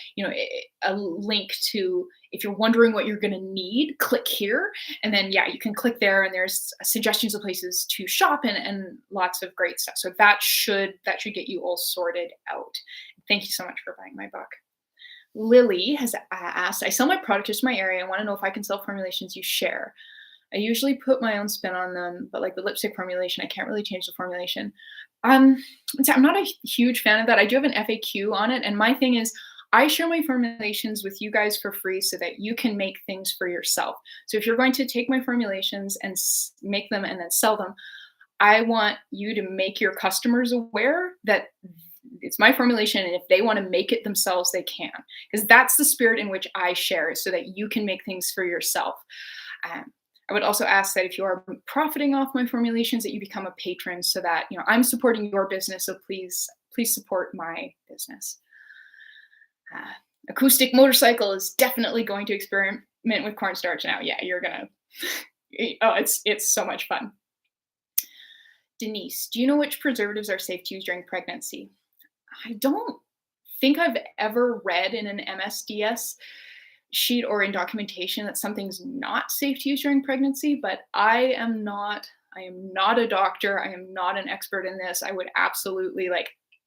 link to, if you're wondering what you're going to need, click here. And then, yeah, you can click there and there's suggestions of places to shop and lots of great stuff. So that should get you all sorted out. Thank you so much for buying my book. Lily has asked, I sell my product just in my area. I want to know if I can sell formulations you share. I usually put my own spin on them, but like the lipstick formulation, I can't really change the formulation. I'm not a huge fan of that. I do have an FAQ on it. And my thing is, I share my formulations with you guys for free so that you can make things for yourself. So if you're going to take my formulations and make them and then sell them, I want you to make your customers aware that it's my formulation, and if they want to make it themselves, they can, because that's the spirit in which I share, so that you can make things for yourself. I would also ask that if you are profiting off my formulations, that you become a patron, so that I'm supporting your business. So please support my business. Acoustic motorcycle is definitely going to experiment with cornstarch now. Yeah, you're gonna. Oh, it's so much fun. Denise, do you know which preservatives are safe to use during pregnancy? I don't think I've ever read in an MSDS sheet or in documentation that something's not safe to use during pregnancy, but I am not a doctor. I am not an expert in this. I would absolutely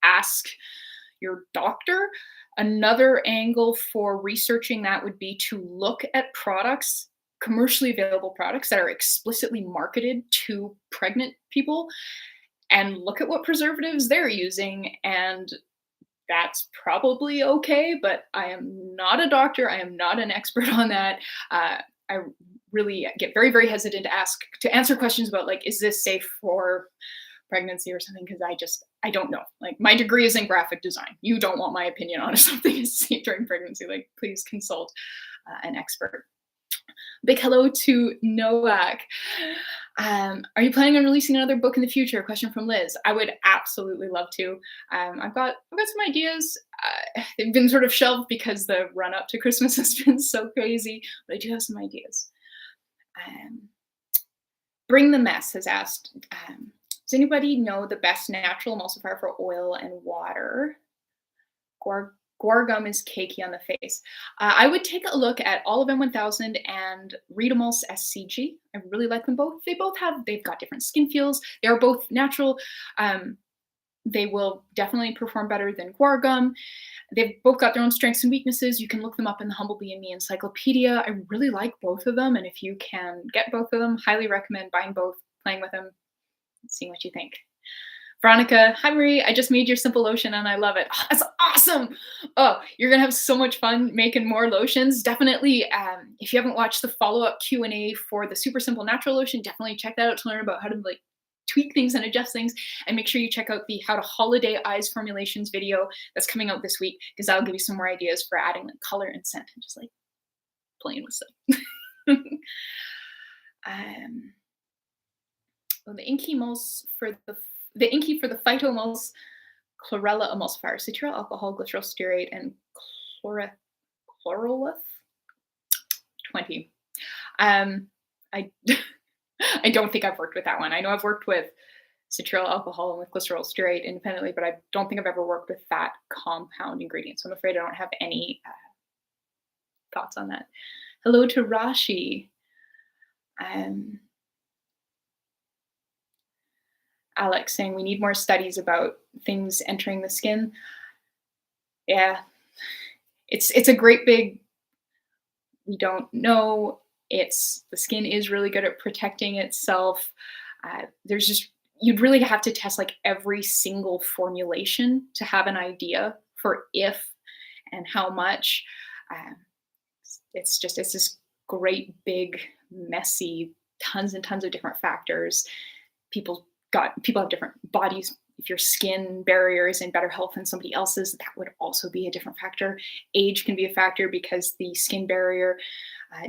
ask your doctor. Another angle for researching that would be to look at products, commercially available products that are explicitly marketed to pregnant people, and look at what preservatives they're using. And that's probably okay, but I am not a doctor. I am not an expert on that. I really get very, very hesitant to answer questions about is this safe for pregnancy or something, because I don't know. My degree is in graphic design. You don't want my opinion on if something is safe during pregnancy. Please consult an expert. Big hello to Noak. Are you planning on releasing another book in the future? Question from Liz. I would absolutely love to. I've got some ideas. They've been sort of shelved because the run up to Christmas has been so crazy, but I do have some ideas. Bring the Mess has asked, does anybody know the best natural emulsifier for oil and water? Guar gum is cakey on the face. I would take a look at all of M1000 and Redemuls SCG. I really like them both. They've got different skin feels. They are both natural. They will definitely perform better than Guar gum. They've both got their own strengths and weaknesses. You can look them up in the Humblebee and Me encyclopedia. I really like both of them, and if you can get both of them, highly recommend buying both, playing with them, and seeing what you think. Veronica, hi Marie, I just made your simple lotion and I love it. Oh, that's awesome. Oh, you're gonna have so much fun making more lotions. Definitely, if you haven't watched the follow-up Q&A for the super simple natural lotion, definitely check that out to learn about how to tweak things and adjust things. And make sure you check out the How to Holiday Eyes Formulations video that's coming out this week, because that'll give you some more ideas for adding color and scent and just playing with stuff. Well, the Inky Moles for the Inky for the Phytomulse Chlorella Emulsifier, cetyl alcohol, glycerol stearate, and chlorolith 20. I I don't think I've worked with that one. I know I've worked with cetyl alcohol and with glycerol stearate independently, but I don't think I've ever worked with that compound ingredient. So I'm afraid I don't have any thoughts on that. Hello to Rashi. Alex saying we need more studies about things entering the skin. Yeah, it's a great big, we don't know. The skin is really good at protecting itself. You'd really have to test every single formulation to have an idea for if and how much. It's this great big messy, tons and tons of different factors. People have different bodies. If your skin barrier is in better health than somebody else's, that would also be a different factor. Age can be a factor because the skin barrier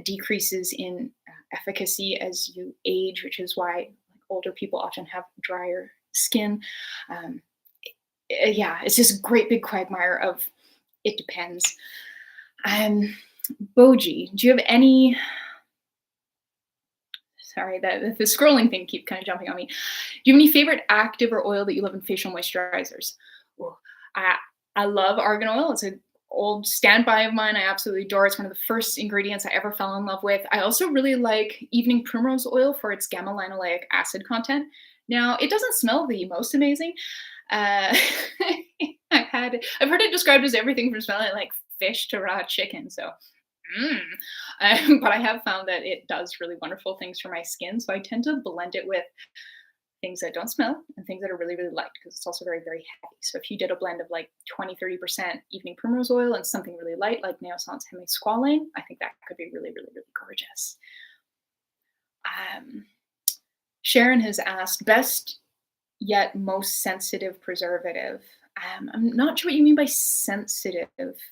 decreases in efficacy as you age, which is why older people often have drier skin. Um, yeah, it's just a great big quagmire of it depends. Um, Boji, do you have any? Sorry, the scrolling thing keeps kind of jumping on me. Do you have any favorite active or oil that you love in facial moisturizers? Ooh, I I love argan oil. It's an old standby of mine. I absolutely adore it. It's one of the first ingredients I ever fell in love with. I also really like evening primrose oil for its gamma linoleic acid content. Now, it doesn't smell the most amazing. Uh, I've heard it described as everything from smelling like fish to raw chicken. So Mm. But I have found that it does really wonderful things for my skin. So I tend to blend it with things that don't smell and things that are really, really light because it's also very, very heavy. So if you did a blend of like 20-30% evening primrose oil and something really light like Naissance Handmade Squalane, I think that could be really, really, really gorgeous. Um, Sharon has asked, best yet most sensitive preservative. I'm not sure what you mean by sensitive,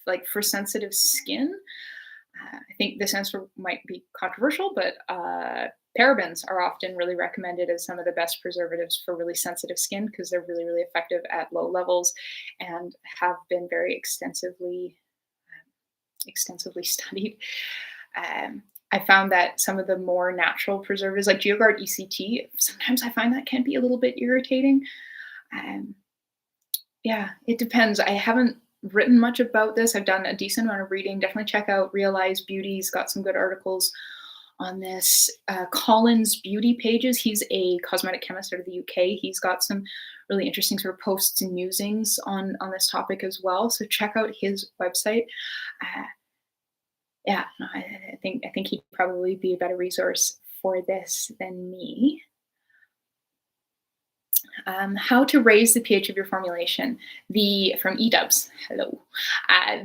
like for sensitive skin. I think this answer might be controversial, but parabens are often really recommended as some of the best preservatives for really sensitive skin because they're really, really effective at low levels and have been very extensively studied. I found that some of the more natural preservatives, like GeoGuard ECT, sometimes I find that can be a little bit irritating. Um, yeah, it depends. I haven't written much about this. I've done a decent amount of reading. Definitely check out Realize Beauty's got some good articles on this. Colin's Beauty Pages, he's a cosmetic chemist out of the UK. He's got some really interesting sort of posts and musings on this topic as well. So check out his website. Uh, yeah, no, I think he'd probably be a better resource for this than me. How to raise the pH of your formulation. The from eDubs. Hello.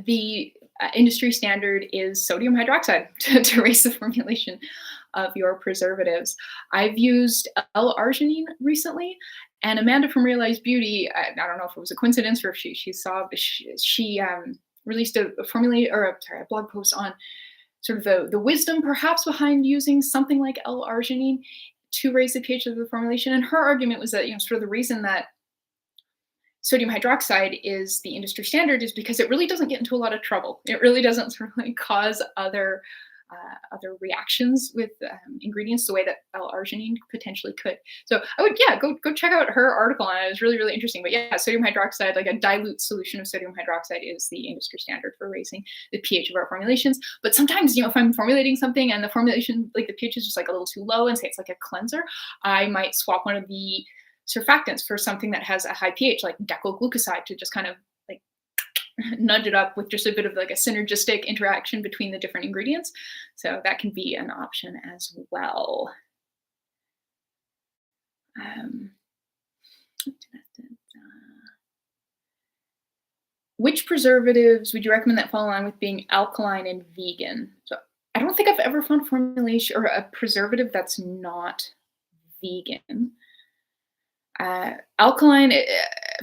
The industry standard is sodium hydroxide to raise the formulation of your preservatives. I've used L-arginine recently, and Amanda from Realize Beauty. I don't know if it was a coincidence or if she saw, but she released a formula or a blog post on sort of the wisdom perhaps behind using something like L-arginine to raise the pH of the formulation. And her argument was that, sort of the reason that sodium hydroxide is the industry standard is because it really doesn't get into a lot of trouble. It really doesn't sort of like cause other reactions with ingredients the way that L-arginine potentially could. So I would, yeah, go check out her article on it. It was really, really interesting. But yeah, sodium hydroxide, like a dilute solution of sodium hydroxide, is the industry standard for raising the pH of our formulations. But sometimes, if I'm formulating something and the formulation, like the pH is just like a little too low, and say it's like a cleanser, I might swap one of the surfactants for something that has a high pH, like decylglucoside, to just kind of like nudge it up with just a bit of like a synergistic interaction between the different ingredients. So that can be an option as well. Which preservatives would you recommend that fall in line with being alkaline and vegan? So I don't think I've ever found a formulation or a preservative that's not vegan. Alkaline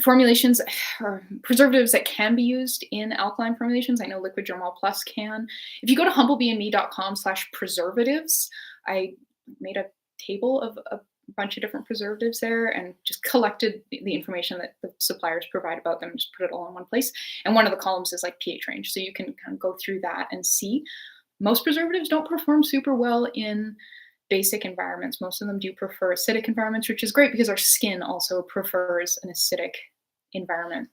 formulations or preservatives that can be used in alkaline formulations. I know Liquid Germall Plus can. If you go to humblebeeandme.com/preservatives, I made a table of a bunch of different preservatives there and just collected the information that the suppliers provide about them, just put it all in one place. And one of the columns is like pH range. So you can kind of go through that and see. Most preservatives don't perform super well in basic environments. Most of them do prefer acidic environments, which is great because our skin also prefers an acidic environment.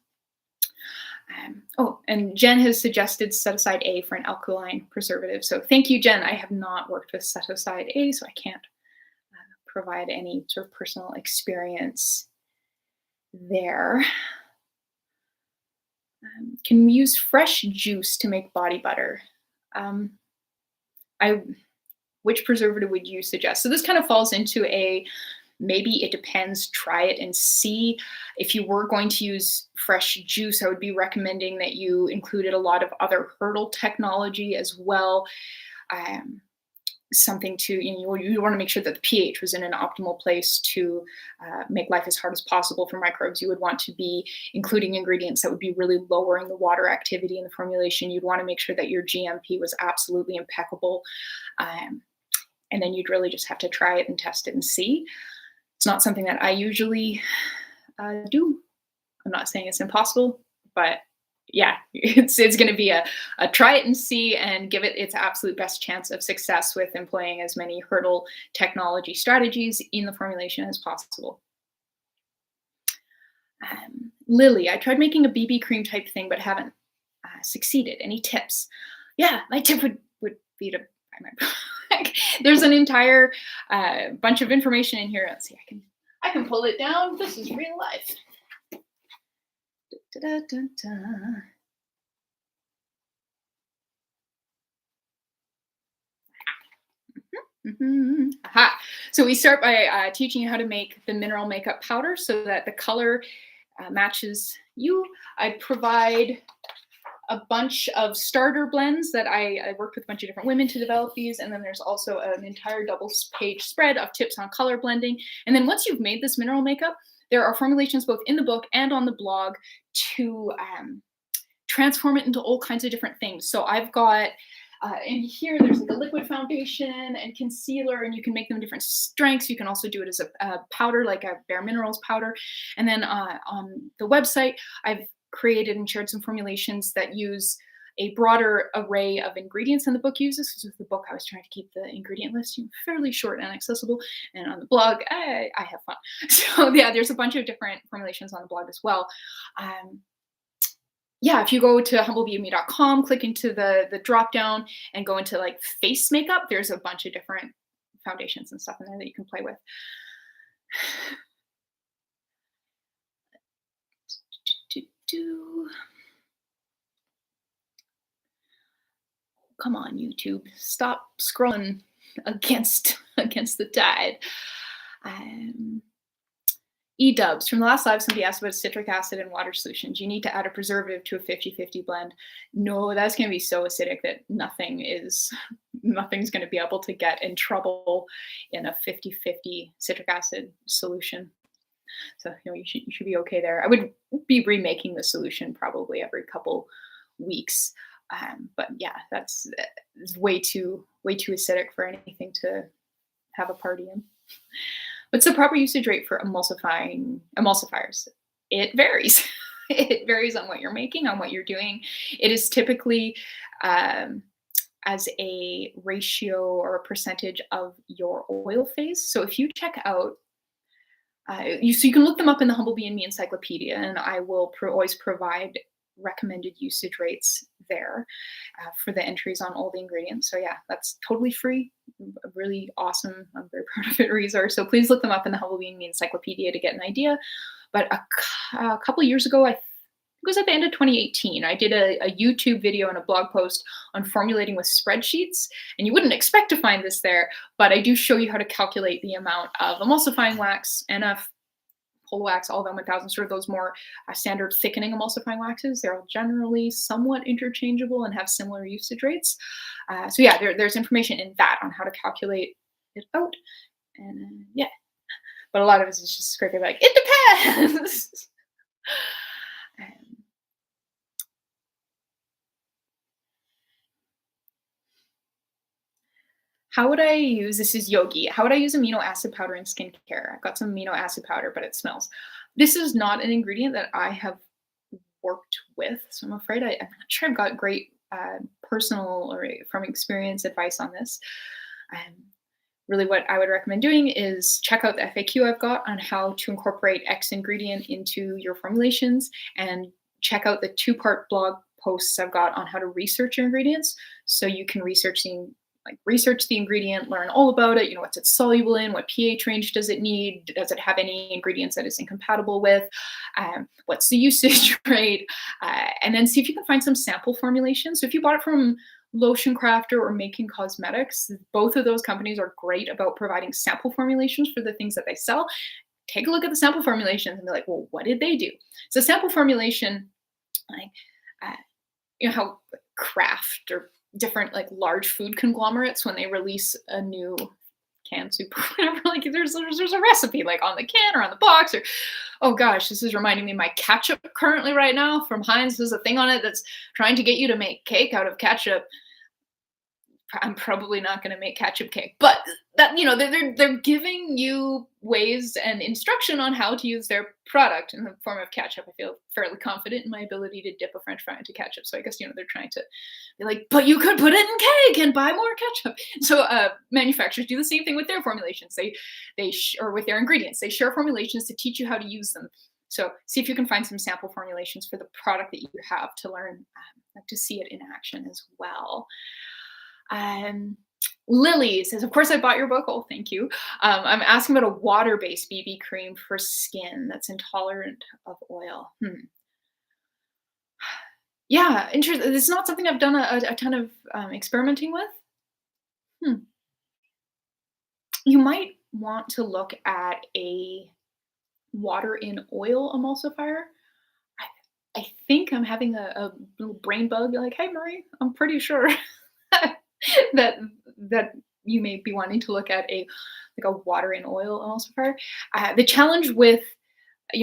And Jen has suggested Set-Aside A for an alkaline preservative. So thank you, Jen. I have not worked with Set-Aside A, so I can't provide any sort of personal experience there. Can we use fresh juice to make body butter? Which preservative would you suggest? So this kind of falls into a maybe it depends, try it and see. If you were going to use fresh juice, I would be recommending that you included a lot of other hurdle technology as well. Something to, you want to make sure that the pH was in an optimal place to make life as hard as possible for microbes. You would want to be including ingredients that would be really lowering the water activity in the formulation. You'd want to make sure that your GMP was absolutely impeccable. And then you'd really just have to try it and test it and see. It's not something that I usually do. I'm not saying it's impossible, but yeah, it's going to be a try it and see and give it its absolute best chance of success with employing as many hurdle technology strategies in the formulation as possible. Lily, I tried making a BB cream type thing, but haven't succeeded. Any tips? Yeah, my tip would be to buy my book. There's an entire bunch of information in here. Let's see, I can pull it down. This is real life. Da, da, da, da. Aha. So we start by teaching you how to make the mineral makeup powder so that the color matches you. I provide a bunch of starter blends that I worked with a bunch of different women to develop these. And then there's also an entire double-page spread of tips on color blending. And then once you've made this mineral makeup, there are formulations both in the book and on the blog to transform it into all kinds of different things. So I've got in here, there's like a liquid foundation and concealer, and you can make them different strengths. You can also do it as a powder, like a Bare Minerals powder. And then on the website, I've created and shared some formulations that use a broader array of ingredients than the book uses. Because with the book, I was trying to keep the ingredient list fairly short and accessible. And on the blog, I have fun. So yeah, there's a bunch of different formulations on the blog as well. Yeah, if you go to humblebeeme.com, click into the drop down and go into like face makeup, there's a bunch of different foundations and stuff in there that you can play with. Come on, YouTube, stop scrolling against the tide. E-dubs. From the last live, somebody asked about citric acid and water solutions. You need to add a preservative to a 50-50 blend. No, that's going to be so acidic that nothing's going to be able to get in trouble in a 50-50 citric acid solution. So you should be okay there. I would be remaking the solution probably every couple weeks. But yeah, that's way too acidic for anything to have a party in. What's the proper usage rate for emulsifiers? It varies. It varies on what you're making, on what you're doing. It is typically as a ratio or a percentage of your oil phase. So if you check out, you can look them up in the Humblebee and Me Encyclopedia, and I will always provide recommended usage rates there for the entries on all the ingredients. So yeah, that's totally free. A really awesome, I'm very proud of it, resource. So please look them up in the Humblebee and Me Encyclopedia to get an idea. But a couple years ago, I think it was at the end of 2018, I did a YouTube video and a blog post on formulating with spreadsheets. And you wouldn't expect to find this there, but I do show you how to calculate the amount of emulsifying wax, NF, Polo wax, all of them 1000, sort of those more standard thickening emulsifying waxes. They're generally somewhat interchangeable and have similar usage rates. So yeah, there's information in that on how to calculate it out. And yeah, but a lot of it is just scraping like, it depends. How would I use, this is Yogi, how would I use amino acid powder in skincare? I've got some amino acid powder, but it smells. This is not an ingredient that I have worked with, so I'm afraid I'm not sure I've got great personal or from experience advice on this. Really what I would recommend doing is check out the FAQ I've got on how to incorporate X ingredient into your formulations, and check out the 2-part blog posts I've got on how to research your ingredients, so you can research the ingredient, learn all about it, what's it soluble in, what pH range does it need, does it have any ingredients that it's incompatible with, what's the usage rate, and then see if you can find some sample formulations. So if you bought it from Lotion Crafter or Making Cosmetics, both of those companies are great about providing sample formulations for the things that they sell. Take a look at the sample formulations and be like, well, what did they do? So sample formulation, how Kraft or different large food conglomerates, when they release a new canned soup or whatever, there's a recipe on the can or on the box, or oh gosh, this is reminding me of my ketchup currently right now from Heinz. There's a thing on it that's trying to get you to make cake out of ketchup. I'm probably not going to make ketchup cake, but that, they're giving you ways and instruction on how to use their product in the form of ketchup. I feel fairly confident in my ability to dip a French fry into ketchup. So I guess they're trying to be like, but you could put it in cake and buy more ketchup. So manufacturers do the same thing with their formulations. Or with their ingredients, they share formulations to teach you how to use them. So see if you can find some sample formulations for the product that you have to learn to see it in action as well. Lily says, of course I bought your book. Oh, thank you. I'm asking about a water-based BB cream for skin that's intolerant of oil. Yeah, interesting. It's not something I've done a ton of experimenting with. You might want to look at a water in oil emulsifier. I think I'm having a little brain bug. Like, hey, Marie, I'm pretty sure that you may be wanting to look at a water in oil emulsifier. The challenge with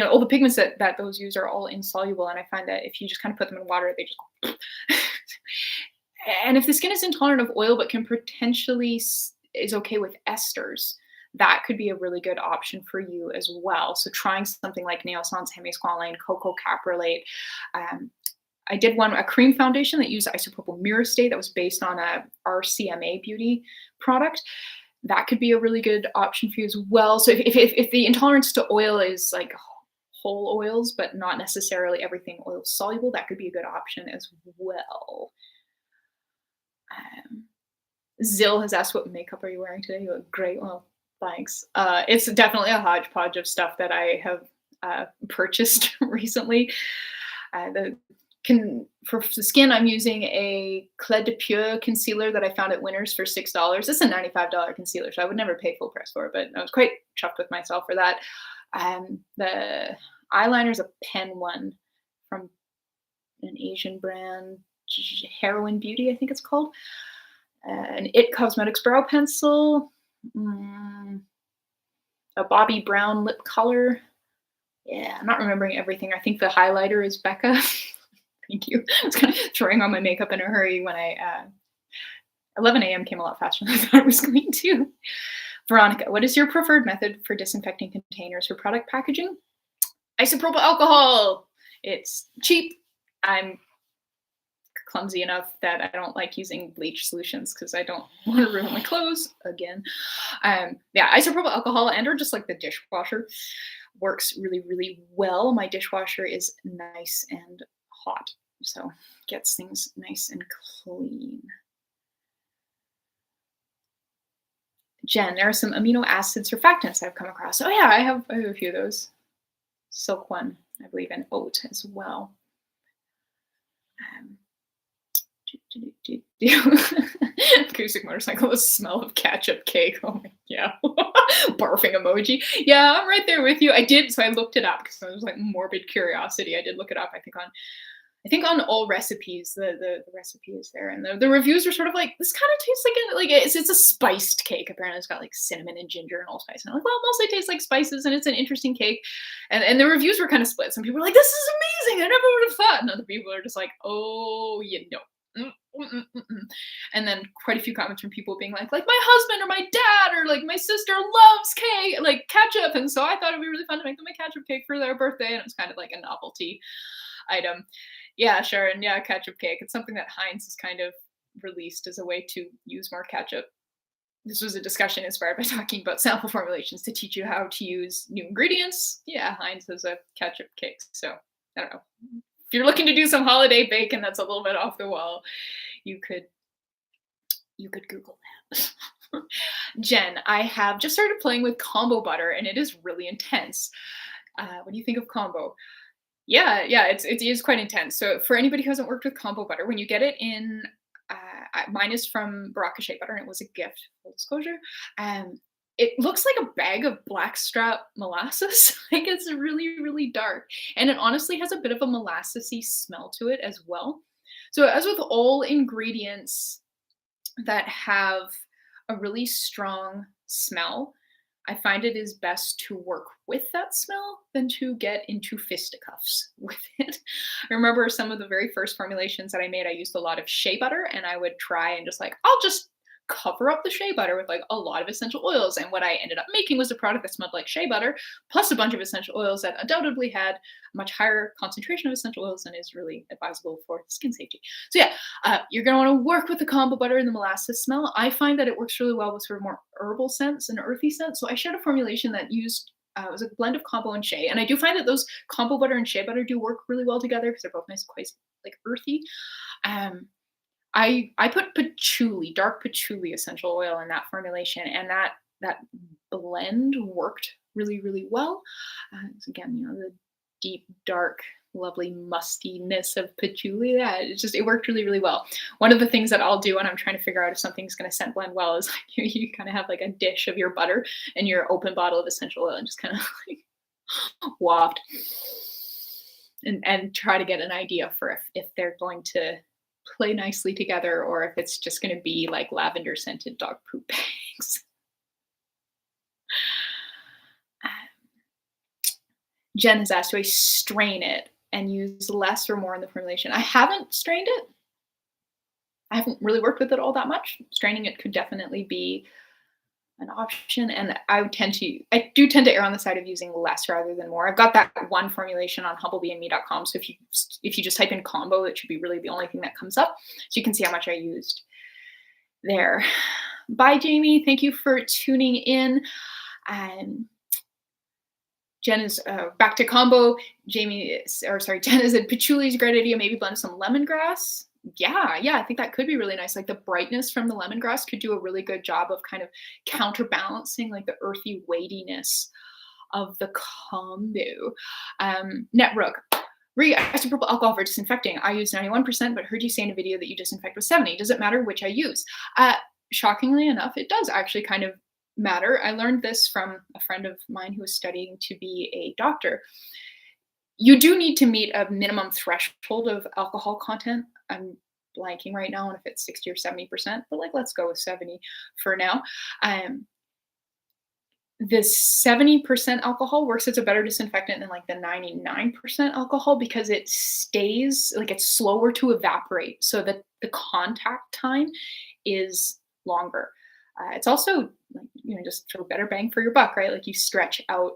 all the pigments that those use are all insoluble, and I find that if you just kind of put them in water, they just go. And if the skin is intolerant of oil but can potentially is okay with esters, that could be a really good option for you as well. So trying something like Nail-Sans Hemisqualane, Cocoa Caprolate. I did a cream foundation that used isopropyl myricate that was based on a RCMA beauty product. That could be a really good option for you as well. So if the intolerance to oil is like whole oils, but not necessarily everything oil soluble, that could be a good option as well. Zill has asked, what makeup are you wearing today? You look great. Well, thanks. It's definitely a hodgepodge of stuff that I have purchased recently. For the skin, I'm using a Clé de Peau concealer that I found at Winners for $6. It's a $95 concealer, so I would never pay full price for it, but I was quite chuffed with myself for that. The eyeliner is a pen one from an Asian brand, Heroin Beauty, I think it's called. An It Cosmetics brow pencil, a Bobbi Brown lip color. Yeah, I'm not remembering everything. I think the highlighter is Becca. Thank you. I was kind of throwing on my makeup in a hurry when 11 a.m. came a lot faster than I thought it was going to. Veronica, what is your preferred method for disinfecting containers for product packaging? Isopropyl alcohol. It's cheap. I'm clumsy enough that I don't like using bleach solutions because I don't want to ruin my clothes again. Isopropyl alcohol and or just like the dishwasher works really, really well. My dishwasher is nice and hot, so gets things nice and clean. Jen, there are some amino acid surfactants I've come across. Oh yeah, I have a few of those. Silk one, I believe, and oat as well. Acoustic motorcycle, the smell of ketchup cake. Oh my, yeah. Barfing emoji. Yeah, I'm right there with you. I looked it up because I was like morbid curiosity. I did look it up. I think on all recipes, the recipe is there, and the reviews were sort of like, this kind of tastes like it's a spiced cake. Apparently, it's got like cinnamon and ginger and allspice. And I'm like, well, it mostly tastes like spices, and it's an interesting cake. And the reviews were kind of split. Some people were like, this is amazing. I never would have thought. And other people are just like, oh, you know. And then quite a few comments from people being like my husband or my dad or like my sister loves cake, like ketchup, and so I thought it'd be really fun to make them a ketchup cake for their birthday, and it was kind of like a novelty item. Yeah, sure. And yeah, ketchup cake. It's something that Heinz has kind of released as a way to use more ketchup. This was a discussion inspired by talking about sample formulations to teach you how to use new ingredients. Yeah, Heinz has a ketchup cake. So I don't know. If you're looking to do some holiday bacon that's a little bit off the wall, you could Google that. Jen, I have just started playing with combo butter and it is really intense. What do you think of combo? Yeah, it is quite intense. So for anybody who hasn't worked with combo butter, when you get it in, mine is from Baraka Shea Butter and it was a gift, full disclosure. It looks like a bag of blackstrap molasses. Like it's really, really dark. And it honestly has a bit of a molassesy smell to it as well. So as with all ingredients that have a really strong smell, I find it is best to work with that smell than to get into fisticuffs with it. I remember some of the very first formulations that I made, I used a lot of shea butter and I would try and just like, I'll just cover up the shea butter with like a lot of essential oils. And what I ended up making was a product that smelled like shea butter, plus a bunch of essential oils that undoubtedly had a much higher concentration of essential oils than is really advisable for skin safety. So yeah, you're gonna want to work with the combo butter and the molasses smell. I find that it works really well with sort of more herbal scents and earthy scents. So I shared a formulation that used it was a blend of combo and shea, and I do find that those combo butter and shea butter do work really well together because they're both nice, quite like earthy. Um, I put patchouli, dark patchouli essential oil in that formulation, and that blend worked really, really well. So again, the deep, dark, lovely mustiness of patchouli. Yeah, it worked really, really well. One of the things that I'll do when I'm trying to figure out if something's going to scent blend well is like you kind of have like a dish of your butter and your open bottle of essential oil and just kind of like waft and try to get an idea for if they're going to play nicely together or if it's just going to be like lavender scented dog poop bags. Jen has asked, do I strain it and use less or more in the formulation? I haven't strained it. I haven't really worked with it all that much. Straining it could definitely be an option, and I do tend to err on the side of using less rather than more. I've got that one formulation on humblebeeandme.com, so if you just type in combo, it should be really the only thing that comes up, so you can see how much I used there. Bye, Jamie. Thank you for tuning in. Jen is back to combo. Jen is said patchouli is a great idea. Maybe blend some lemongrass. Yeah, I think that could be really nice. Like the brightness from the lemongrass could do a really good job of kind of counterbalancing like the earthy weightiness of the combo. Netrook, isopropyl alcohol for disinfecting. I use 91%, but heard you say in a video that you disinfect with 70. Does it matter which I use? Shockingly enough, it does actually kind of matter. I learned this from a friend of mine who was studying to be a doctor. You do need to meet a minimum threshold of alcohol content. I'm blanking right now on if it's 60 or 70%, but like let's go with 70 for now. The 70% alcohol works as a better disinfectant than like the 99% alcohol because it stays like it's slower to evaporate, so that the contact time is longer. It's also like, just sort of better bang for your buck, right? Like you stretch out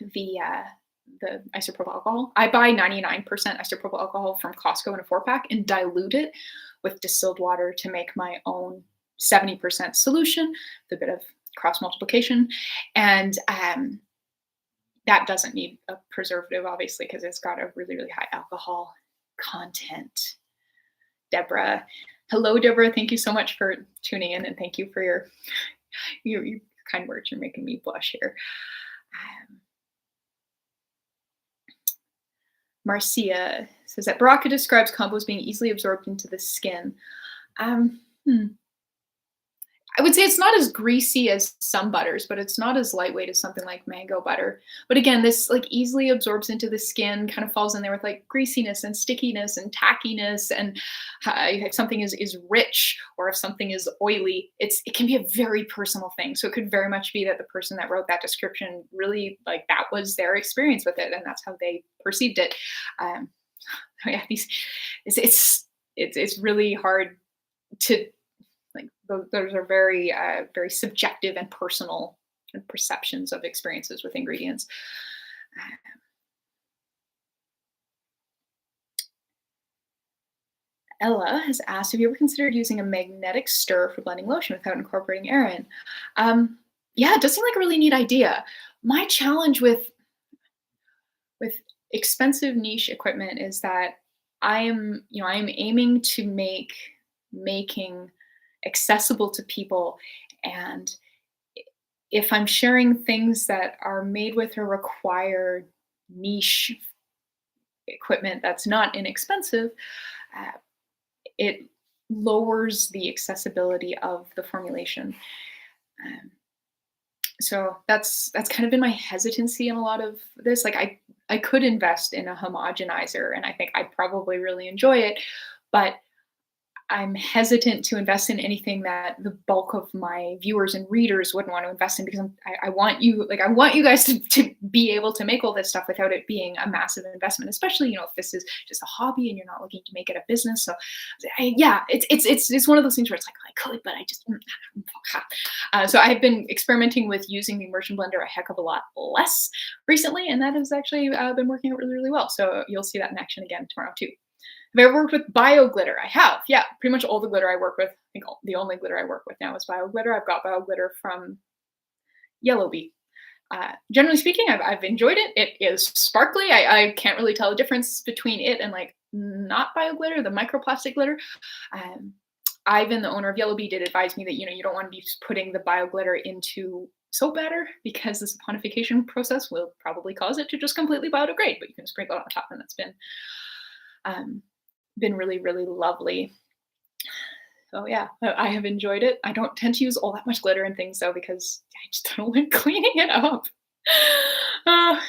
the isopropyl alcohol. I buy 99% isopropyl alcohol from Costco in a 4-pack and dilute it with distilled water to make my own 70% solution, with a bit of cross multiplication. And that doesn't need a preservative, obviously, because it's got a really, really high alcohol content. Deborah. Hello, Deborah. Thank you so much for tuning in, and thank you for your kind words. You're making me blush here. Marcia says that Baraka describes combos being easily absorbed into the skin. I would say it's not as greasy as some butters, but it's not as lightweight as something like mango butter. But again, this like easily absorbs into the skin, kind of falls in there with like greasiness and stickiness and tackiness. And if something is rich or if something is oily, it can be a very personal thing. So it could very much be that the person that wrote that description really like that was their experience with it, and that's how they perceived it. Yeah, it's really hard to. Like those are very, very subjective and personal perceptions of experiences with ingredients. Ella has asked, have you ever considered using a magnetic stir for blending lotion without incorporating air in? Yeah, it does seem like a really neat idea. My challenge with expensive niche equipment is that I am aiming to make making accessible to people, and if I'm sharing things that are made with or require niche equipment that's not inexpensive, it lowers the accessibility of the formulation. So that's kind of been my hesitancy in a lot of this. Like I could invest in a homogenizer, and I think I'd probably really enjoy it, but I'm hesitant to invest in anything that the bulk of my viewers and readers wouldn't want to invest in because I want you, like, I want you guys to be able to make all this stuff without it being a massive investment, especially, you know, if this is just a hobby and you're not looking to make it a business. So yeah, it's one of those things where it's like, I could, but I just, so I've been experimenting with using the immersion blender a heck of a lot less recently. And that has actually been working out really, really well. So you'll see that in action again tomorrow too. Have I ever worked with bio glitter? I have. Yeah, pretty much all the glitter I work with. I think the only glitter I work with now is bio glitter. I've got bio glitter from Yellowbee. Generally speaking, I've enjoyed it. It is sparkly. I can't really tell the difference between it and like not bio glitter, the microplastic glitter. Ivan, the owner of Yellowbee, did advise me that, you know, you don't want to be putting the bio glitter into soap batter because the saponification process will probably cause it to just completely biodegrade, but you can sprinkle it on top, and that's been really, really lovely. So yeah, I have enjoyed it. I don't tend to use all that much glitter and things though, because I just don't like cleaning it up. Uh,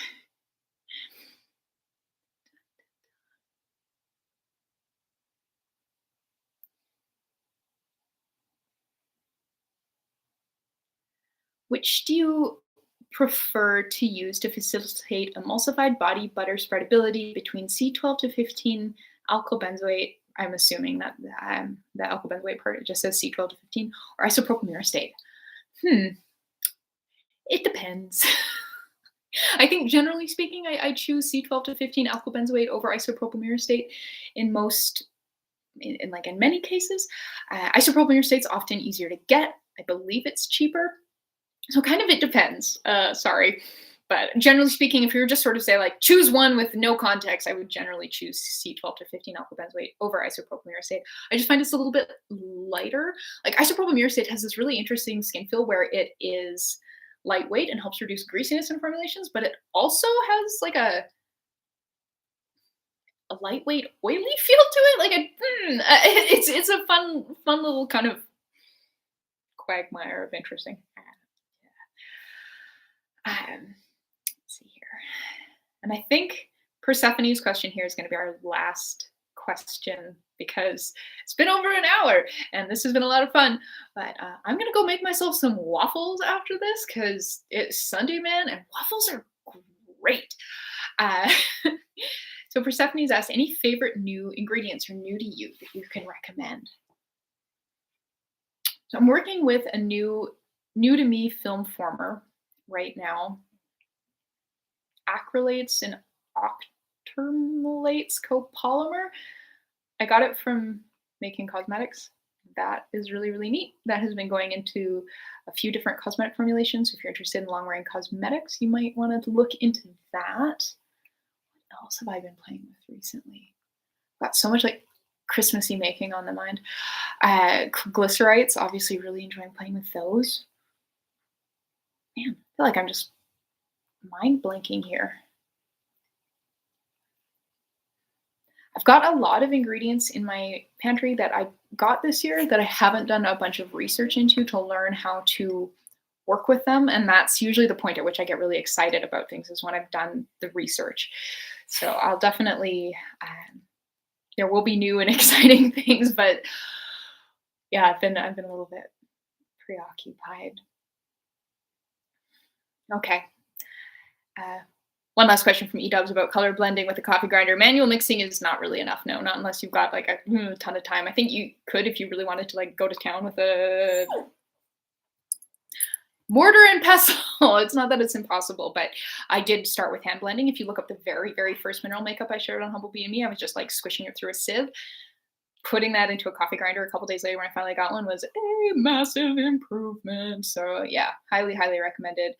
which do you prefer to use to facilitate emulsified body butter spreadability between C12 to 15 alkyl benzoate? I'm assuming that the alkyl benzoate part, it just says C12 to 15, or isopropyl myristate. It depends. I think generally speaking, I choose C12 to 15 alkyl benzoate over isopropyl myristate in most, in like in many cases. Isopropyl myristate is often easier to get. I believe it's cheaper. So kind of it depends. Sorry. But generally speaking, if you were just sort of say like choose one with no context, I would generally choose C12 to 15 alkyl benzoate over isopropyl myristate. I just find it's a little bit lighter. Like isopropyl myristate has this really interesting skin feel where it is lightweight and helps reduce greasiness in formulations, but it also has like a lightweight, oily feel to it. Like it's a fun little kind of quagmire of interesting. Let's see here. And I think Persephone's question here is going to be our last question because it's been over an hour and this has been a lot of fun. But I'm going to go make myself some waffles after this because it's Sunday, man, and waffles are great. So Persephone's asked, any favorite new ingredients or new to you that you can recommend? So I'm working with a new to me film former right now. Acrylates and octernolates copolymer. I got it from Making Cosmetics. That is really, really neat. That has been going into a few different cosmetic formulations. So if you're interested in long-wearing cosmetics, you might want to look into that. What else have I been playing with recently? Got so much like Christmassy making on the mind. Glycerites, obviously really enjoying playing with those. Man, I feel like I'm just mind blanking here. I've got a lot of ingredients in my pantry that I got this year that I haven't done a bunch of research into to learn how to work with them. And that's usually the point at which I get really excited about things, is when I've done the research. So I'll definitely, there will be new and exciting things, but yeah, I've been a little bit preoccupied. Okay. One last question from eDubs about color blending with a coffee grinder. Manual mixing is not really enough. No, not unless you've got like a ton of time. I think you could, if you really wanted to like go to town with a mortar and pestle. It's not that it's impossible, but I did start with hand blending. If you look up the very, very first mineral makeup I shared on Humblebee and Me, I was just like squishing it through a sieve. Putting that into a coffee grinder a couple days later when I finally got one was a massive improvement. So yeah, highly, highly recommended.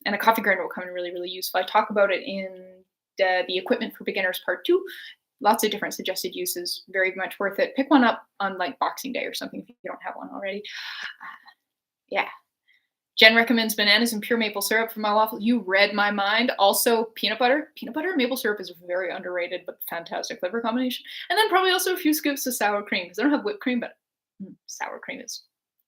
And a coffee grinder will come in really, really useful. I talk about it in the Equipment for Beginners Part 2. Lots of different suggested uses, very much worth it. Pick one up on like Boxing Day or something if you don't have one already. Yeah. Jen recommends bananas and pure maple syrup for my waffle. You read my mind. Also, peanut butter. Peanut butter and maple syrup is a very underrated but fantastic flavor combination. And then probably also a few scoops of sour cream, because I don't have whipped cream, but sour cream is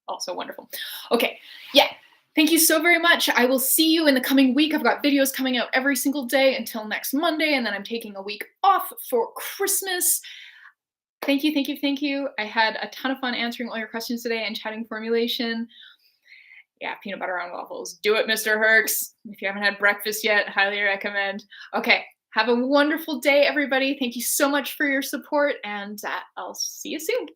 also wonderful. Okay, yeah. Thank you so very much. I will see you in the coming week. I've got videos coming out every single day until next Monday, and then I'm taking a week off for Christmas. Thank you, thank you, thank you. I had a ton of fun answering all your questions today and chatting formulation. Yeah, peanut butter on waffles. Do it, Mr. Herx. If you haven't had breakfast yet, highly recommend. Okay, have a wonderful day, everybody. Thank you so much for your support, and I'll see you soon.